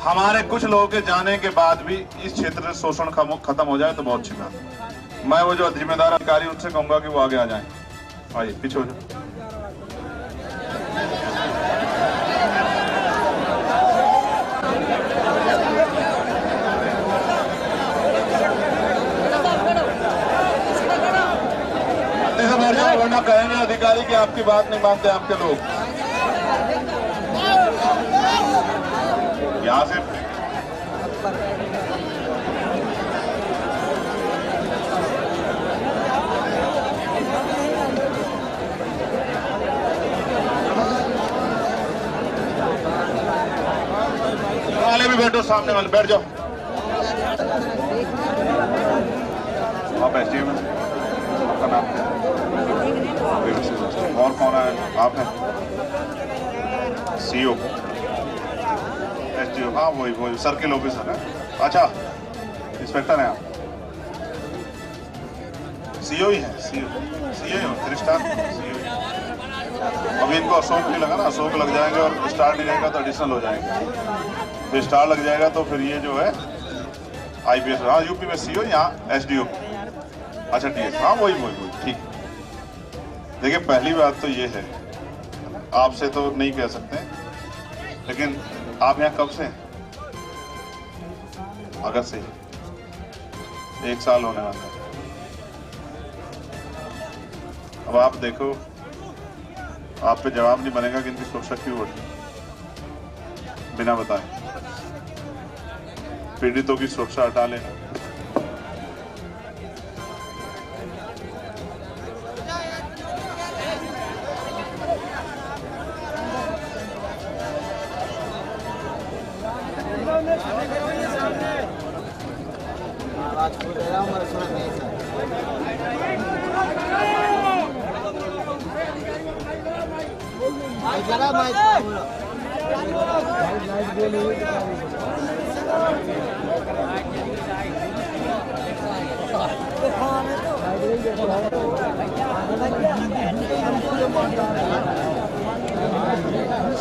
हमारे कुछ लोगों के जाने के बाद भी इस क्षेत्र से शोषण खत्म हो जाए तो बहुत अच्छी बात। मैं वो जो जिम्मेदार अधिकारी उनसे कहूंगा कि वो आगे आ जाएं। आइए पीछे हो जाओ। वरना कहेंगे अधिकारी कि आपकी बात नहीं मानते आपके लोग। यहाँ से वाले भी बैठो, सामने वाले बैठ जाओ। आप ऐसे में आपका नाम है? और कौन है? आप हैं CO SDO? हाँ वही सर्किल ऑफिसर है। अच्छा इंस्पेक्टर हैं आप? CO ही है? CO ही हो? 3 स्टार CO ही। अभी इनको अशोक नहीं लगा ना, अशोक लग जाएंगे और स्टार नहीं रहेगा तो एडिशनल हो जाएंगे। फिर स्टार लग जाएगा तो फिर ये जो है IPS। हाँ यूपी में CO, यहाँ SDO। अच्छा ठीक है, हाँ वही ठीक। देखिए पहली बात तो ये है, आपसे तो नहीं कह सकते, लेकिन आप यहाँ कब से हैं? अगस्त से, 1 साल होने वाला है। अब आप देखो, आप पे जवाब नहीं बनेगा कि इनकी सुरक्षा क्यों बढ़ी बिना बताए। पीड़ितों की सुरक्षा हटा लेना।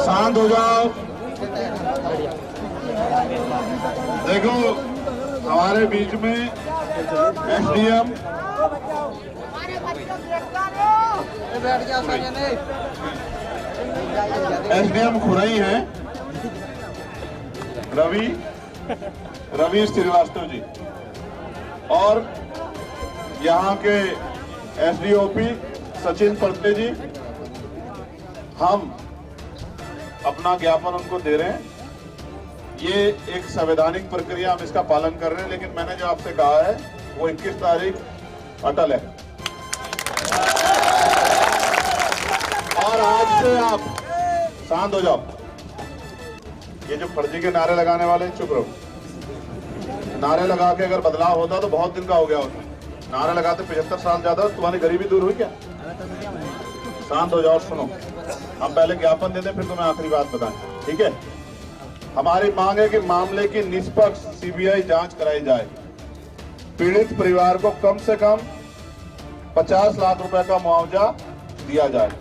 शांत हो जाओ। देखो हमारे बीच में एसडीएम खुरई हैं, रवि श्रीवास्तव जी, और यहाँ के एसडीओपी सचिन पड़ते जी। हम अपना ज्ञापन उनको दे रहे हैं। ये एक संवैधानिक प्रक्रिया, हम इसका पालन कर रहे हैं, लेकिन मैंने जो आपसे कहा है वो 21 तारीख अटल है। और आज से आप शांत हो जाओ। ये जो फर्जी के नारे लगाने वाले, चुप रहो। नारे लगा के अगर बदलाव होता तो बहुत दिन का हो गया होता। नारे लगाते 75 साल ज्यादा, तुम्हारी गरीबी दूर हुई क्या? शांत हो जाओ, सुनो। हम पहले ज्ञापन देते, फिर तुम्हें आखिरी बात बताएं, ठीक है? हमारी मांग है कि मामले की निष्पक्ष सीबीआई जांच कराई जाए। पीड़ित परिवार को कम से कम 50 लाख रुपए का मुआवजा दिया जाए।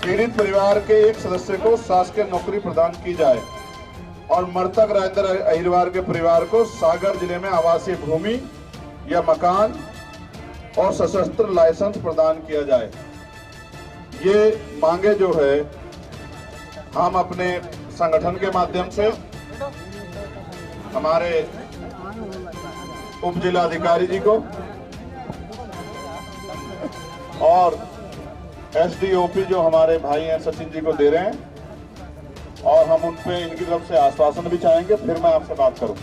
पीड़ित परिवार के एक सदस्य को शासकीय नौकरी प्रदान की जाए और मृतक राजेंद्र अहिरवार के परिवार को सागर जिले में आवासीय भूमि या मकान और सशस्त्र लाइसेंस प्रदान किया जाए। ये मांगे जो है हम अपने संगठन के माध्यम से हमारे उप जिलाधिकारी जी को और एसडीओपी जो हमारे भाई हैं सचिन जी को दे रहे हैं, और हम उन पे इनकी तरफ से आश्वासन भी चाहेंगे, फिर मैं आपसे बात करूं।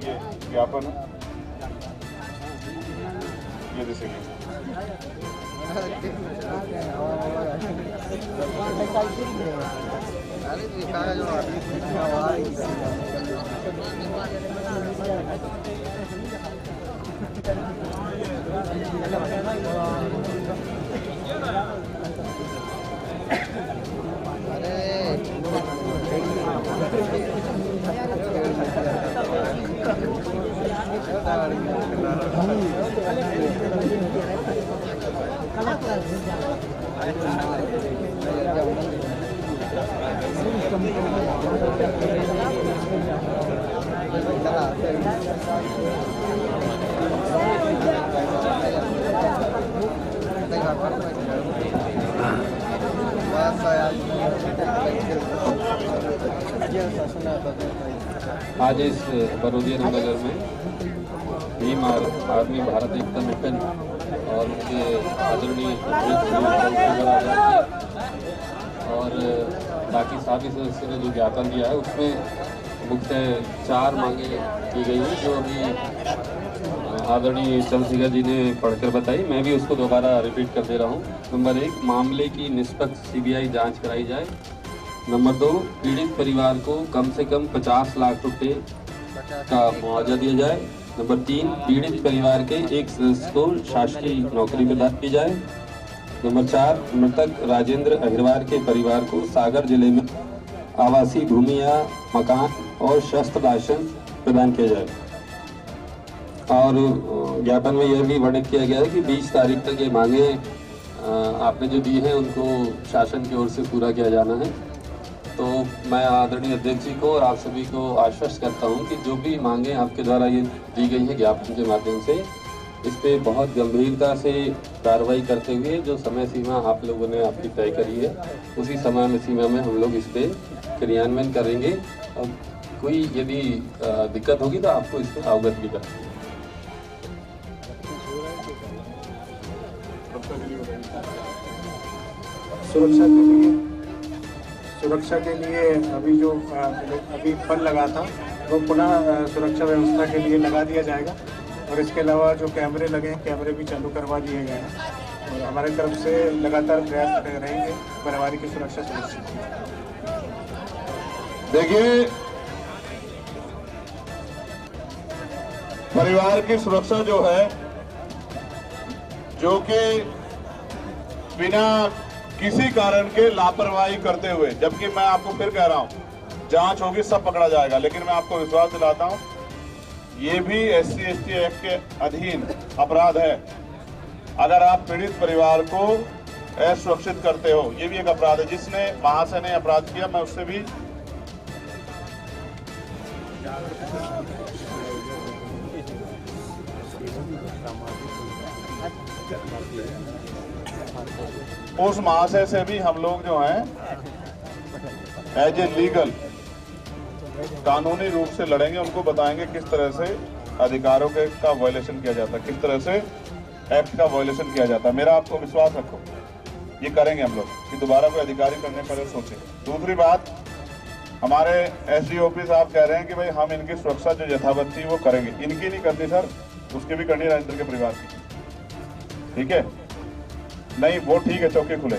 ये ज्ञापन है, ये देखिए। आज इस बरोदिया नगर में भीम आर्मी भारत एकता मिशन और उनके आदरणीय और बाकी सभी सदस्यों ने जो ज्ञापन दिया है उसमें मुख्य 4 मांगे की गई हैं, जो अभी आदरणीय चंद्रशेखर जी ने पढ़कर बताई। मैं भी उसको दोबारा रिपीट कर दे रहा हूँ। नंबर 1, मामले की निष्पक्ष सीबीआई जांच कराई जाए। नंबर 2, पीड़ित परिवार को कम से कम 50 लाख रुपए का मुआवजा दिया जाए। नंबर 3, पीड़ित परिवार के एक सदस्य को शासकीय नौकरी प्रदान की जाए। नंबर 4, मृतक राजेंद्र अहिरवार के परिवार को सागर जिले में आवासीय भूमि या मकान और शस्त्र लाइसेंस प्रदान किया जाए। और ज्ञापन में यह भी वर्णित किया गया है कि 20 तारीख तक ये मांगे आपने जो दी हैं उनको शासन की ओर से पूरा किया जाना है। तो मैं आदरणीय अध्यक्ष जी को और आप सभी को आश्वस्त करता हूं कि जो भी मांगे आपके द्वारा ये दी गई है ज्ञापन के माध्यम से, इस पे बहुत गंभीरता से कार्रवाई करते हुए जो समय सीमा आप लोगों ने आपकी तय करी है उसी समय सीमा में हम लोग इस पे क्रियान्वयन करेंगे। और कोई यदि दिक्कत होगी तो आपको इस पर अवगत भी करेंगे। सुरक्षा के लिए अभी जो अभी फल लगा था वो पुनः सुरक्षा व्यवस्था के लिए लगा दिया जाएगा। और इसके अलावा जो कैमरे लगे हैं, कैमरे भी चालू करवा दिए गए हैं और हमारे तरफ से लगातार प्रयास रहेंगे परिवार की सुरक्षा सुनिश्चित की। देखिए, परिवार की सुरक्षा जो है, जो कि बिना किसी कारण के लापरवाही करते हुए, जबकि मैं आपको फिर कह रहा हूं जांच होगी, सब पकड़ा जाएगा, लेकिन मैं आपको विश्वास दिलाता हूं ये भी SC/ST एक्ट के अधीन अपराध है। अगर आप पीड़ित परिवार को असुरक्षित करते हो, ये भी एक अपराध है। जिसने महाशय ने अपराध किया, मैं उससे भी उस महाशय से भी हम लोग जो हैं एज ए लीगल कानूनी रूप से लड़ेंगे। उनको बताएंगे किस तरह से अधिकारों के का वायलेशन किया जाता है, किस तरह से एक्ट का वायलेशन किया जाता है। मेरा आपको विश्वास रखो, ये करेंगे हम लोग कि दोबारा कोई अधिकारी करने पर सोचे। दूसरी बात, हमारे SDOP साहब कह रहे हैं कि भाई हम इनकी सुरक्षा जो यथावत थी वो करेंगे। इनकी नहीं करनी सर, उसकी भी करनी राजेंद्र के परिवार की, ठीक है? नहीं, वो ठीक है, चौकी खुले,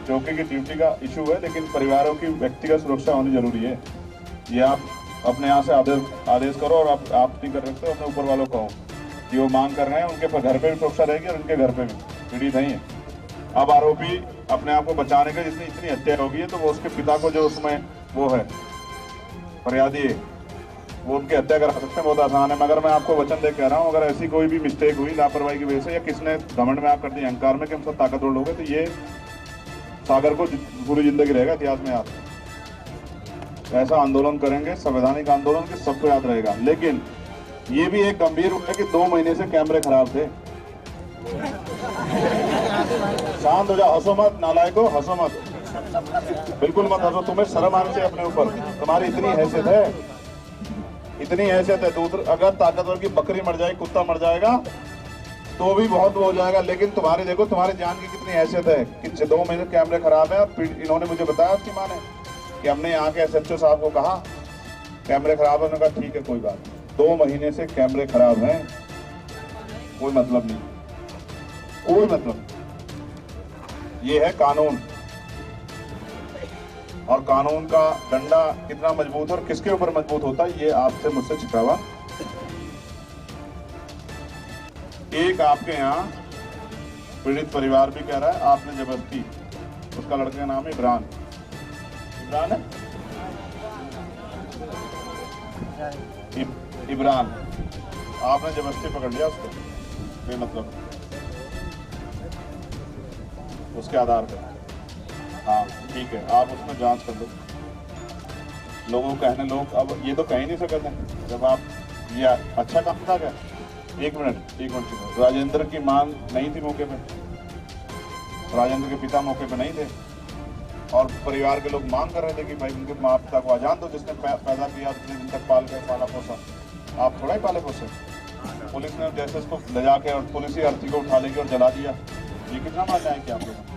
चौकी की ड्यूटी का इशू है, लेकिन परिवारों की व्यक्तिगत सुरक्षा होनी जरूरी है। ये आप अपने यहाँ से आदेश करो और आप नहीं कर सकते, अपने ऊपर वालों को कहो कि वो मांग कर रहे हैं, उनके घर पे भी सुरक्षा रहेगी और उनके घर पे भी पीड़ित नहीं है। अब आरोपी अपने आप को बचाने का जितनी इतनी हत्या हो गई है, तो वो उसके पिता को जो उसमें वो है फरियादी है, वो उनकी हत्या करा सकते हैं, बहुत आसान है। मगर मैं आपको वचन दे कह रहा हूँ, अगर ऐसी कोई भी मिस्टेक हुई लापरवाही की वजह से, या किसने घमंड में आप कर दी, अहंकार में कि हम सब ताकतवर लोग हैं, तो ये सागर को पूरी जिंदगी रहेगा इतिहास में याद। ऐसा आंदोलन करेंगे, संवैधानिक आंदोलन के सबको याद रहेगा। लेकिन ये भी एक गंभीर है कि 2 महीने से कैमरे खराब थे। शांत हो जाओ, हंसो मत नालायको, हंसो मत, बिल्कुल मत हंसो। तुम्हें शर्म आनी चाहिए अपने ऊपर, तुम्हारी इतनी हैसियत है, इतनी हैसियत है। दूसरा, अगर ताकतवर की बकरी मर जाए, कुत्ता मर जाएगा तो भी बहुत हो जाएगा, लेकिन तुम्हारी देखो, तुम्हारी जान की कितनी हैसियत है कि 2 महीने कैमरे खराब है। और इन्होंने मुझे बताया उसकी माँ ने कि हमने यहाँ के SHO साहब को कहा कैमरे खराब है, उन्होंने कहा ठीक है कोई बात नहीं। 2 महीने से कैमरे खराब हैं, कोई मतलब नहीं, कोई मतलब। ये है कानून, और कानून का डंडा कितना मजबूत और किसके ऊपर मजबूत होता है, ये आपसे मुझसे छिपावा। एक आपके यहाँ पीड़ित परिवार भी कह रहा है आपने जबरदस्ती, उसका लड़के का नाम है इमरान है, इमरान, आपने जबरदस्ती पकड़ लिया उसको बेमतलब उसके आधार पर। हाँ ठीक है, आप उसमें जांच कर लो। लोगों को कहने, लोग अब ये तो कह ही नहीं सकते जब आप, ये अच्छा काम था क्या? एक मिनट, राजेंद्र की मांग नहीं थी मौके पे, राजेंद्र के पिता मौके पे नहीं थे, और परिवार के लोग मांग कर रहे थे कि भाई उनके माँ पिता को आजान दो, जिसने पैदा किया उतने दिन तक पाला पोसा। आप थोड़ा ही पाले पोसे। पुलिस ने जैसे उसको ले जाके और पुलिस ही अर्थी को उठा लेके और जला दिया, ये कितना मानना है कि आप लोग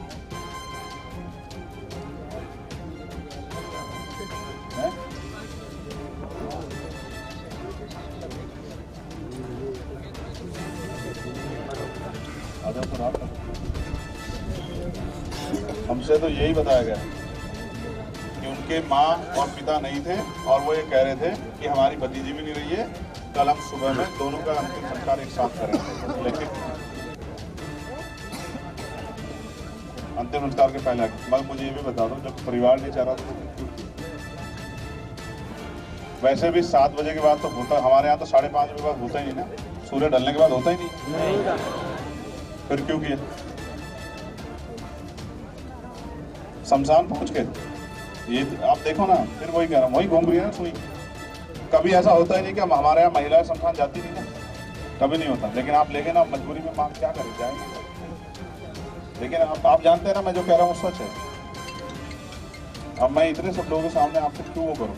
हमसे तो यही बताया गया कि उनके माँ और पिता नहीं थे, और वो ये कह रहे थे कि हमारी भतीजी भी नहीं रही है, कल हम सुबह में दोनों का अंतिम संस्कार एक साथ करेंगे। लेकिन अंतिम संस्कार के पहले मगर मुझे ये भी बता दो, जब परिवार नहीं चाह रहा तो क्यों? वैसे भी 7 बजे के बाद तो होता, हमारे यहाँ तो 5:30 बजे के बाद होता ही नहीं ना, सूर्य ढलने के बाद होता ही नहीं, फिर क्यों किया? शमशान पहुंच के ये आप देखो ना, फिर वही कह रहा हूँ, वही घूम रही है ना सुई। कभी ऐसा होता ही नहीं कि हमारे यहाँ महिलाएं शमशान जाती नहीं ना, कभी नहीं होता। लेकिन आप लेके ना मजबूरी में मांग क्या करें, जाएंगे। लेकिन आप जानते हैं ना, मैं जो कह रहा हूँ सच है। अब मैं इतने सब लोगों के सामने आपसे क्यों वो करूँ?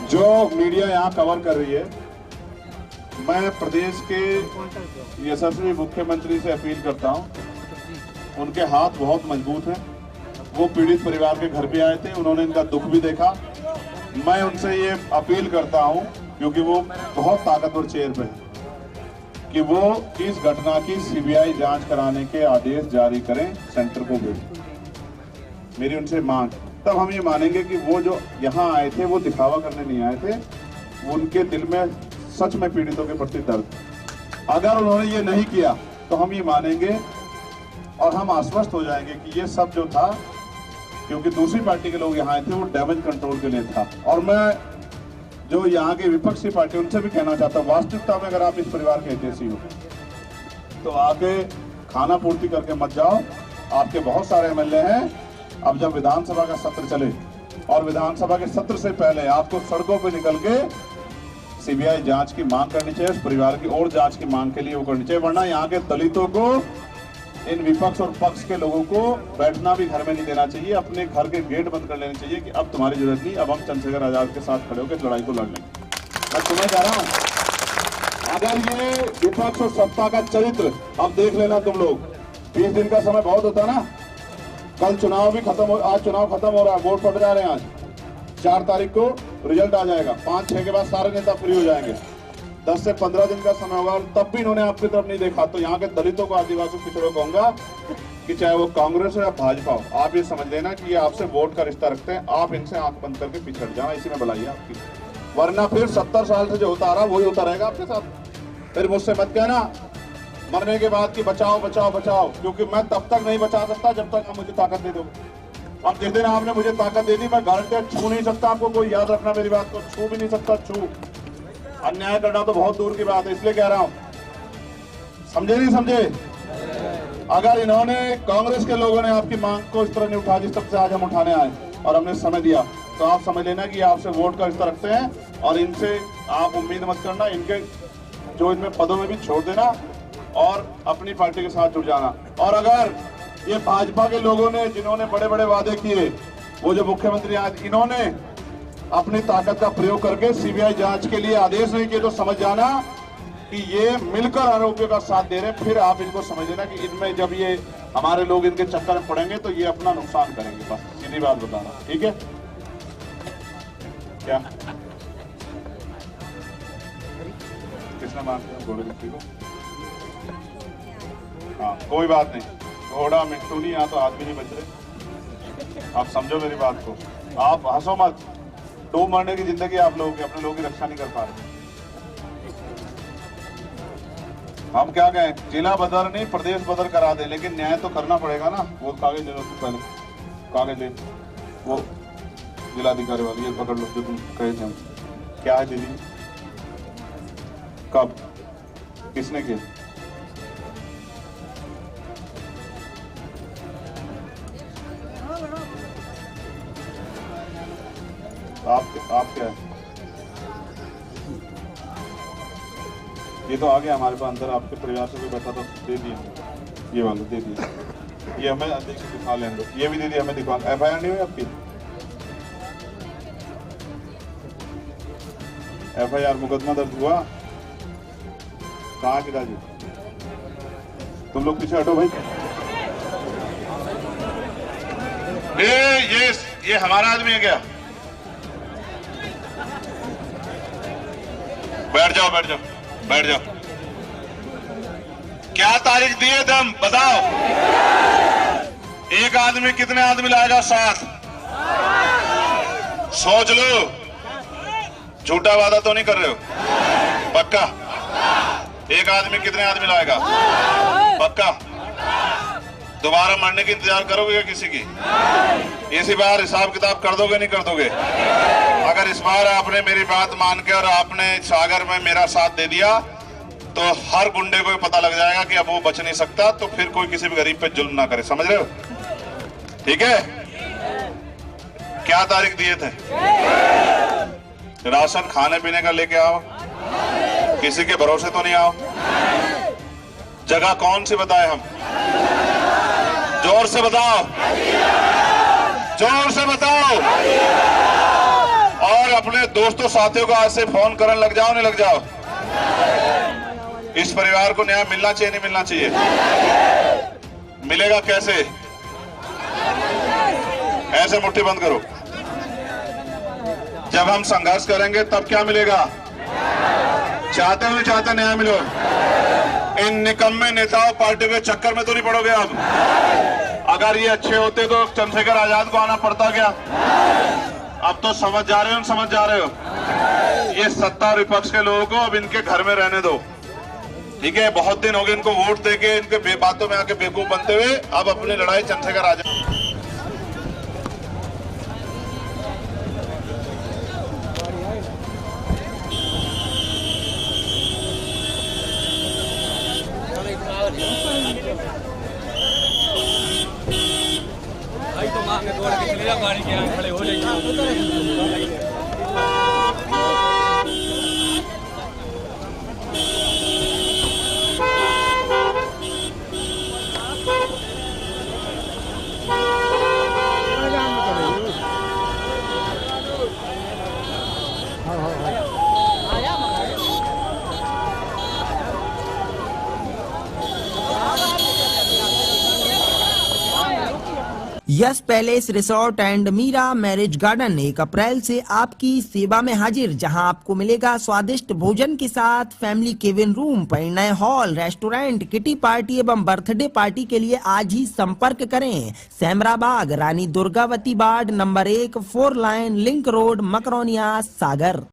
जो मीडिया यहाँ कवर कर रही है, मैं प्रदेश के यशस्वी मुख्यमंत्री से अपील करता हूँ, उनके हाथ बहुत मजबूत हैं। वो पीड़ित परिवार के घर भी आए थे, उन्होंने इनका दुख भी देखा। मैं उनसे ये अपील करता हूँ, क्योंकि वो बहुत ताकतवर चेयर पे है, कि वो इस घटना की सीबीआई जांच कराने के आदेश जारी करें, सेंटर को भेजें। मेरी उनसे मांग, तब हम ये मानेंगे कि वो जो यहाँ आए थे वो दिखावा करने नहीं आए थे, उनके दिल में सच में पीड़ितों के प्रति दर्द। अगर उन्होंने ये नहीं किया तो हम ये मानेंगे और हम आश्वस्त हो जाएंगे कि ये सब जो था, क्योंकि दूसरी पार्टी के लोग यहाँ आए थे, वो डैमेज कंट्रोल के लिए था। और मैं जो यहाँ की विपक्षी पार्टी, उनसे भी कहना चाहता हूँ, वास्तविकता में अगर आप इस परिवार के हितैषी हो तो आके खाना पूर्ति करके मत जाओ। आपके बहुत सारे एमएलए हैं। अब जब विधानसभा का सत्र चले और विधानसभा के सत्र से पहले आपको सड़कों पे निकल के सीबीआई जांच की मांग करनी चाहिए, उस परिवार की और जांच की मांग के लिए वो करनी चाहिए। वरना यहाँ के दलितों को, इन विपक्ष और पक्ष के लोगों को बैठना भी घर में नहीं देना चाहिए। अपने घर के गेट बंद कर लेने चाहिए कि अब तुम्हारी जरूरत नहीं, अब हम चंद्रशेखर आजाद के साथ खड़े होकर लड़ाई को लड़ लेंगे। मैं तुम्हें कह रहा हूँ, अगर ये विपक्ष और सत्ता का चरित्र अब देख लेना तुम लोग। 20 दिन का समय बहुत होता ना। कल चुनाव भी खत्म हो, आज चुनाव खत्म हो रहा है, वोट पड़ जा रहे हैं। आज 4 तारीख को रिजल्ट आ जाएगा। 5-6 के बाद सारे नेता फ्री हो जाएंगे। 10 से 15 दिन का समय होगा, तब भी इन्होंने आपकी तरफ नहीं देखा। तो यहाँ के दलितों को, आदिवासी पिछड़ों को कहूंगा कि चाहे वो कांग्रेस हो या भाजपा हो, आप ये समझ लेना कि ये आपसे वोट का रिश्ता रखते हैं। आप इनसे आंख बंद करके पिछड़ जाना, इसी में भलाई है आपकी। वरना फिर 70 साल से जो होता आ रहा वही होता रहेगा आपके साथ। फिर मुझसे मत कहना मरने के बाद कि बचाओ बचाओ बचाओ, क्योंकि मैं तब तक नहीं बचा सकता जब तक आप मुझे ताकत दे दोगे। और जिस दिन आपने मुझे ताकत दे दी, मैं गारंटी छू नहीं सकता आपको। कोई याद रखना मेरी बात को, छू भी नहीं सकता। छू अन्याय करना तो बहुत दूर की बात है। इसलिए कह रहा हूं, समझे नहीं समझे? अगर इन्होंने, कांग्रेस के लोगों ने आपकी मांग को इस तरह नहीं उठा जिस तरह से आज हम उठाने आए और हमने समय दिया, तो आप समझ लेना कि आपसे वोट का रिश्ता रखते हैं। और इनसे आप उम्मीद मत करना, इनके जो इनमें पदों में भी छोड़ देना और अपनी पार्टी के साथ जुड़ जाना। और अगर ये भाजपा के लोगों ने, जिन्होंने बड़े बड़े वादे किए, वो जो मुख्यमंत्री आज, इन्होंने अपनी ताकत का प्रयोग करके सीबीआई जांच के लिए आदेश नहीं किए, तो समझ जाना कि ये मिलकर आरोपियों का साथ दे रहे हैं। फिर आप इनको समझ लेना कि इनमें जब ये हमारे लोग इनके चक्कर में पड़ेंगे तो ये अपना नुकसान करेंगे। बस सीधी बात बताना, ठीक है? क्या किसने मार दिया घोड़े मिट्टी को? हाँ, कोई बात नहीं, घोड़ा मिट्टू नहीं, यहाँ तो आदमी नहीं बच रहे। आप समझो मेरी बात को, आप हंसो मत। 2 मरने की जिंदगी आप लोगों की, अपने लोगों की रक्षा नहीं कर पा रहे। हम क्या कहें, जिला बदर नहीं प्रदेश बदर करा दे, लेकिन न्याय तो करना पड़ेगा ना। वो कागज ले लो, पहले कागज ले, वो जिलाधिकारी वाली ये पकड़ लो जो तुम कहे थे। क्या है दीदी? कब, किसने किया? आप क्या है? ये तो आ गया हमारे पास अंदर, आपके परिवार से कोई बैठा तो दे दिए, ये वाला दे दिए। ये हमें दिखा लेंगे, ये भी दे दिया हमें दिखा। एफआईआर नहीं हुई आपकी? एफआईआर मुकदमा दर्ज हुआ? कहाँ की राजू? तुम लोग पीछे हटो भाई। ये हमारा आदमी है क्या? बैठ जाओ बैठ जाओ बैठ जाओ। क्या तारीख दिए दम बताओ? एक आदमी कितने आदमी लाएगा साथ? सोच लो, झूठा वादा तो नहीं कर रहे हो? पक्का? एक आदमी कितने आदमी लाएगा? पक्का? दोबारा मरने की इंतजार करोगे क्या किसी की? इसी बार हिसाब किताब कर दोगे नहीं कर दोगे? अगर इस बार आपने मेरी बात मान के और आपने सागर में मेरा साथ दे दिया तो हर गुंडे को पता लग जाएगा कि अब वो बच नहीं सकता, तो फिर कोई किसी भी गरीब पे जुल्म ना करे। समझ रहे हो? ठीक है? क्या तारीख दिए थे? राशन खाने पीने का लेके आओ, किसी के भरोसे तो नहीं आओ। जगह कौन सी बताए हम? जोर से बताओ, जोर से बताओ। और अपने दोस्तों साथियों को आज से फोन करने लग जाओ, नहीं लग जाओ। इस परिवार को न्याय मिलना चाहिए, नहीं मिलना चाहिए? मिलेगा कैसे? ऐसे मुट्ठी बंद करो। जब हम संघर्ष करेंगे तब क्या मिलेगा? चाहते हो चाहते न्याय मिलो। इन निकम्मे नेताओं पार्टी के चक्कर में तो नहीं पड़ोगे अब। अगर ये अच्छे होते तो चंद्रशेखर आजाद को आना पड़ता क्या? अब तो समझ जा रहे हो, समझ जा रहे हो। ये सत्ता और विपक्ष के लोगों को अब इनके घर में रहने दो, ठीक है? बहुत दिन हो गए इनको वोट देके, इनके बातों में आके बेवकूफ बनते हुए। अब अपनी लड़ाई चंद्रशेखर आजाद। भाई तो मांगे दौड़ के चले जा, गाड़ी के यहाँ खड़े हो जाएंगे। Yes Palace Resort and Meera marriage garden 1 अप्रैल से आपकी सेवा में हाजिर, जहां आपको मिलेगा स्वादिष्ट भोजन के साथ family cabin room, Parinay hall, restaurant, kitty party एवं बर्थडे पार्टी के लिए आज ही संपर्क करें। Semrabag, Rani Durgavati ward number 1, 4 line link road, Makronia, सागर।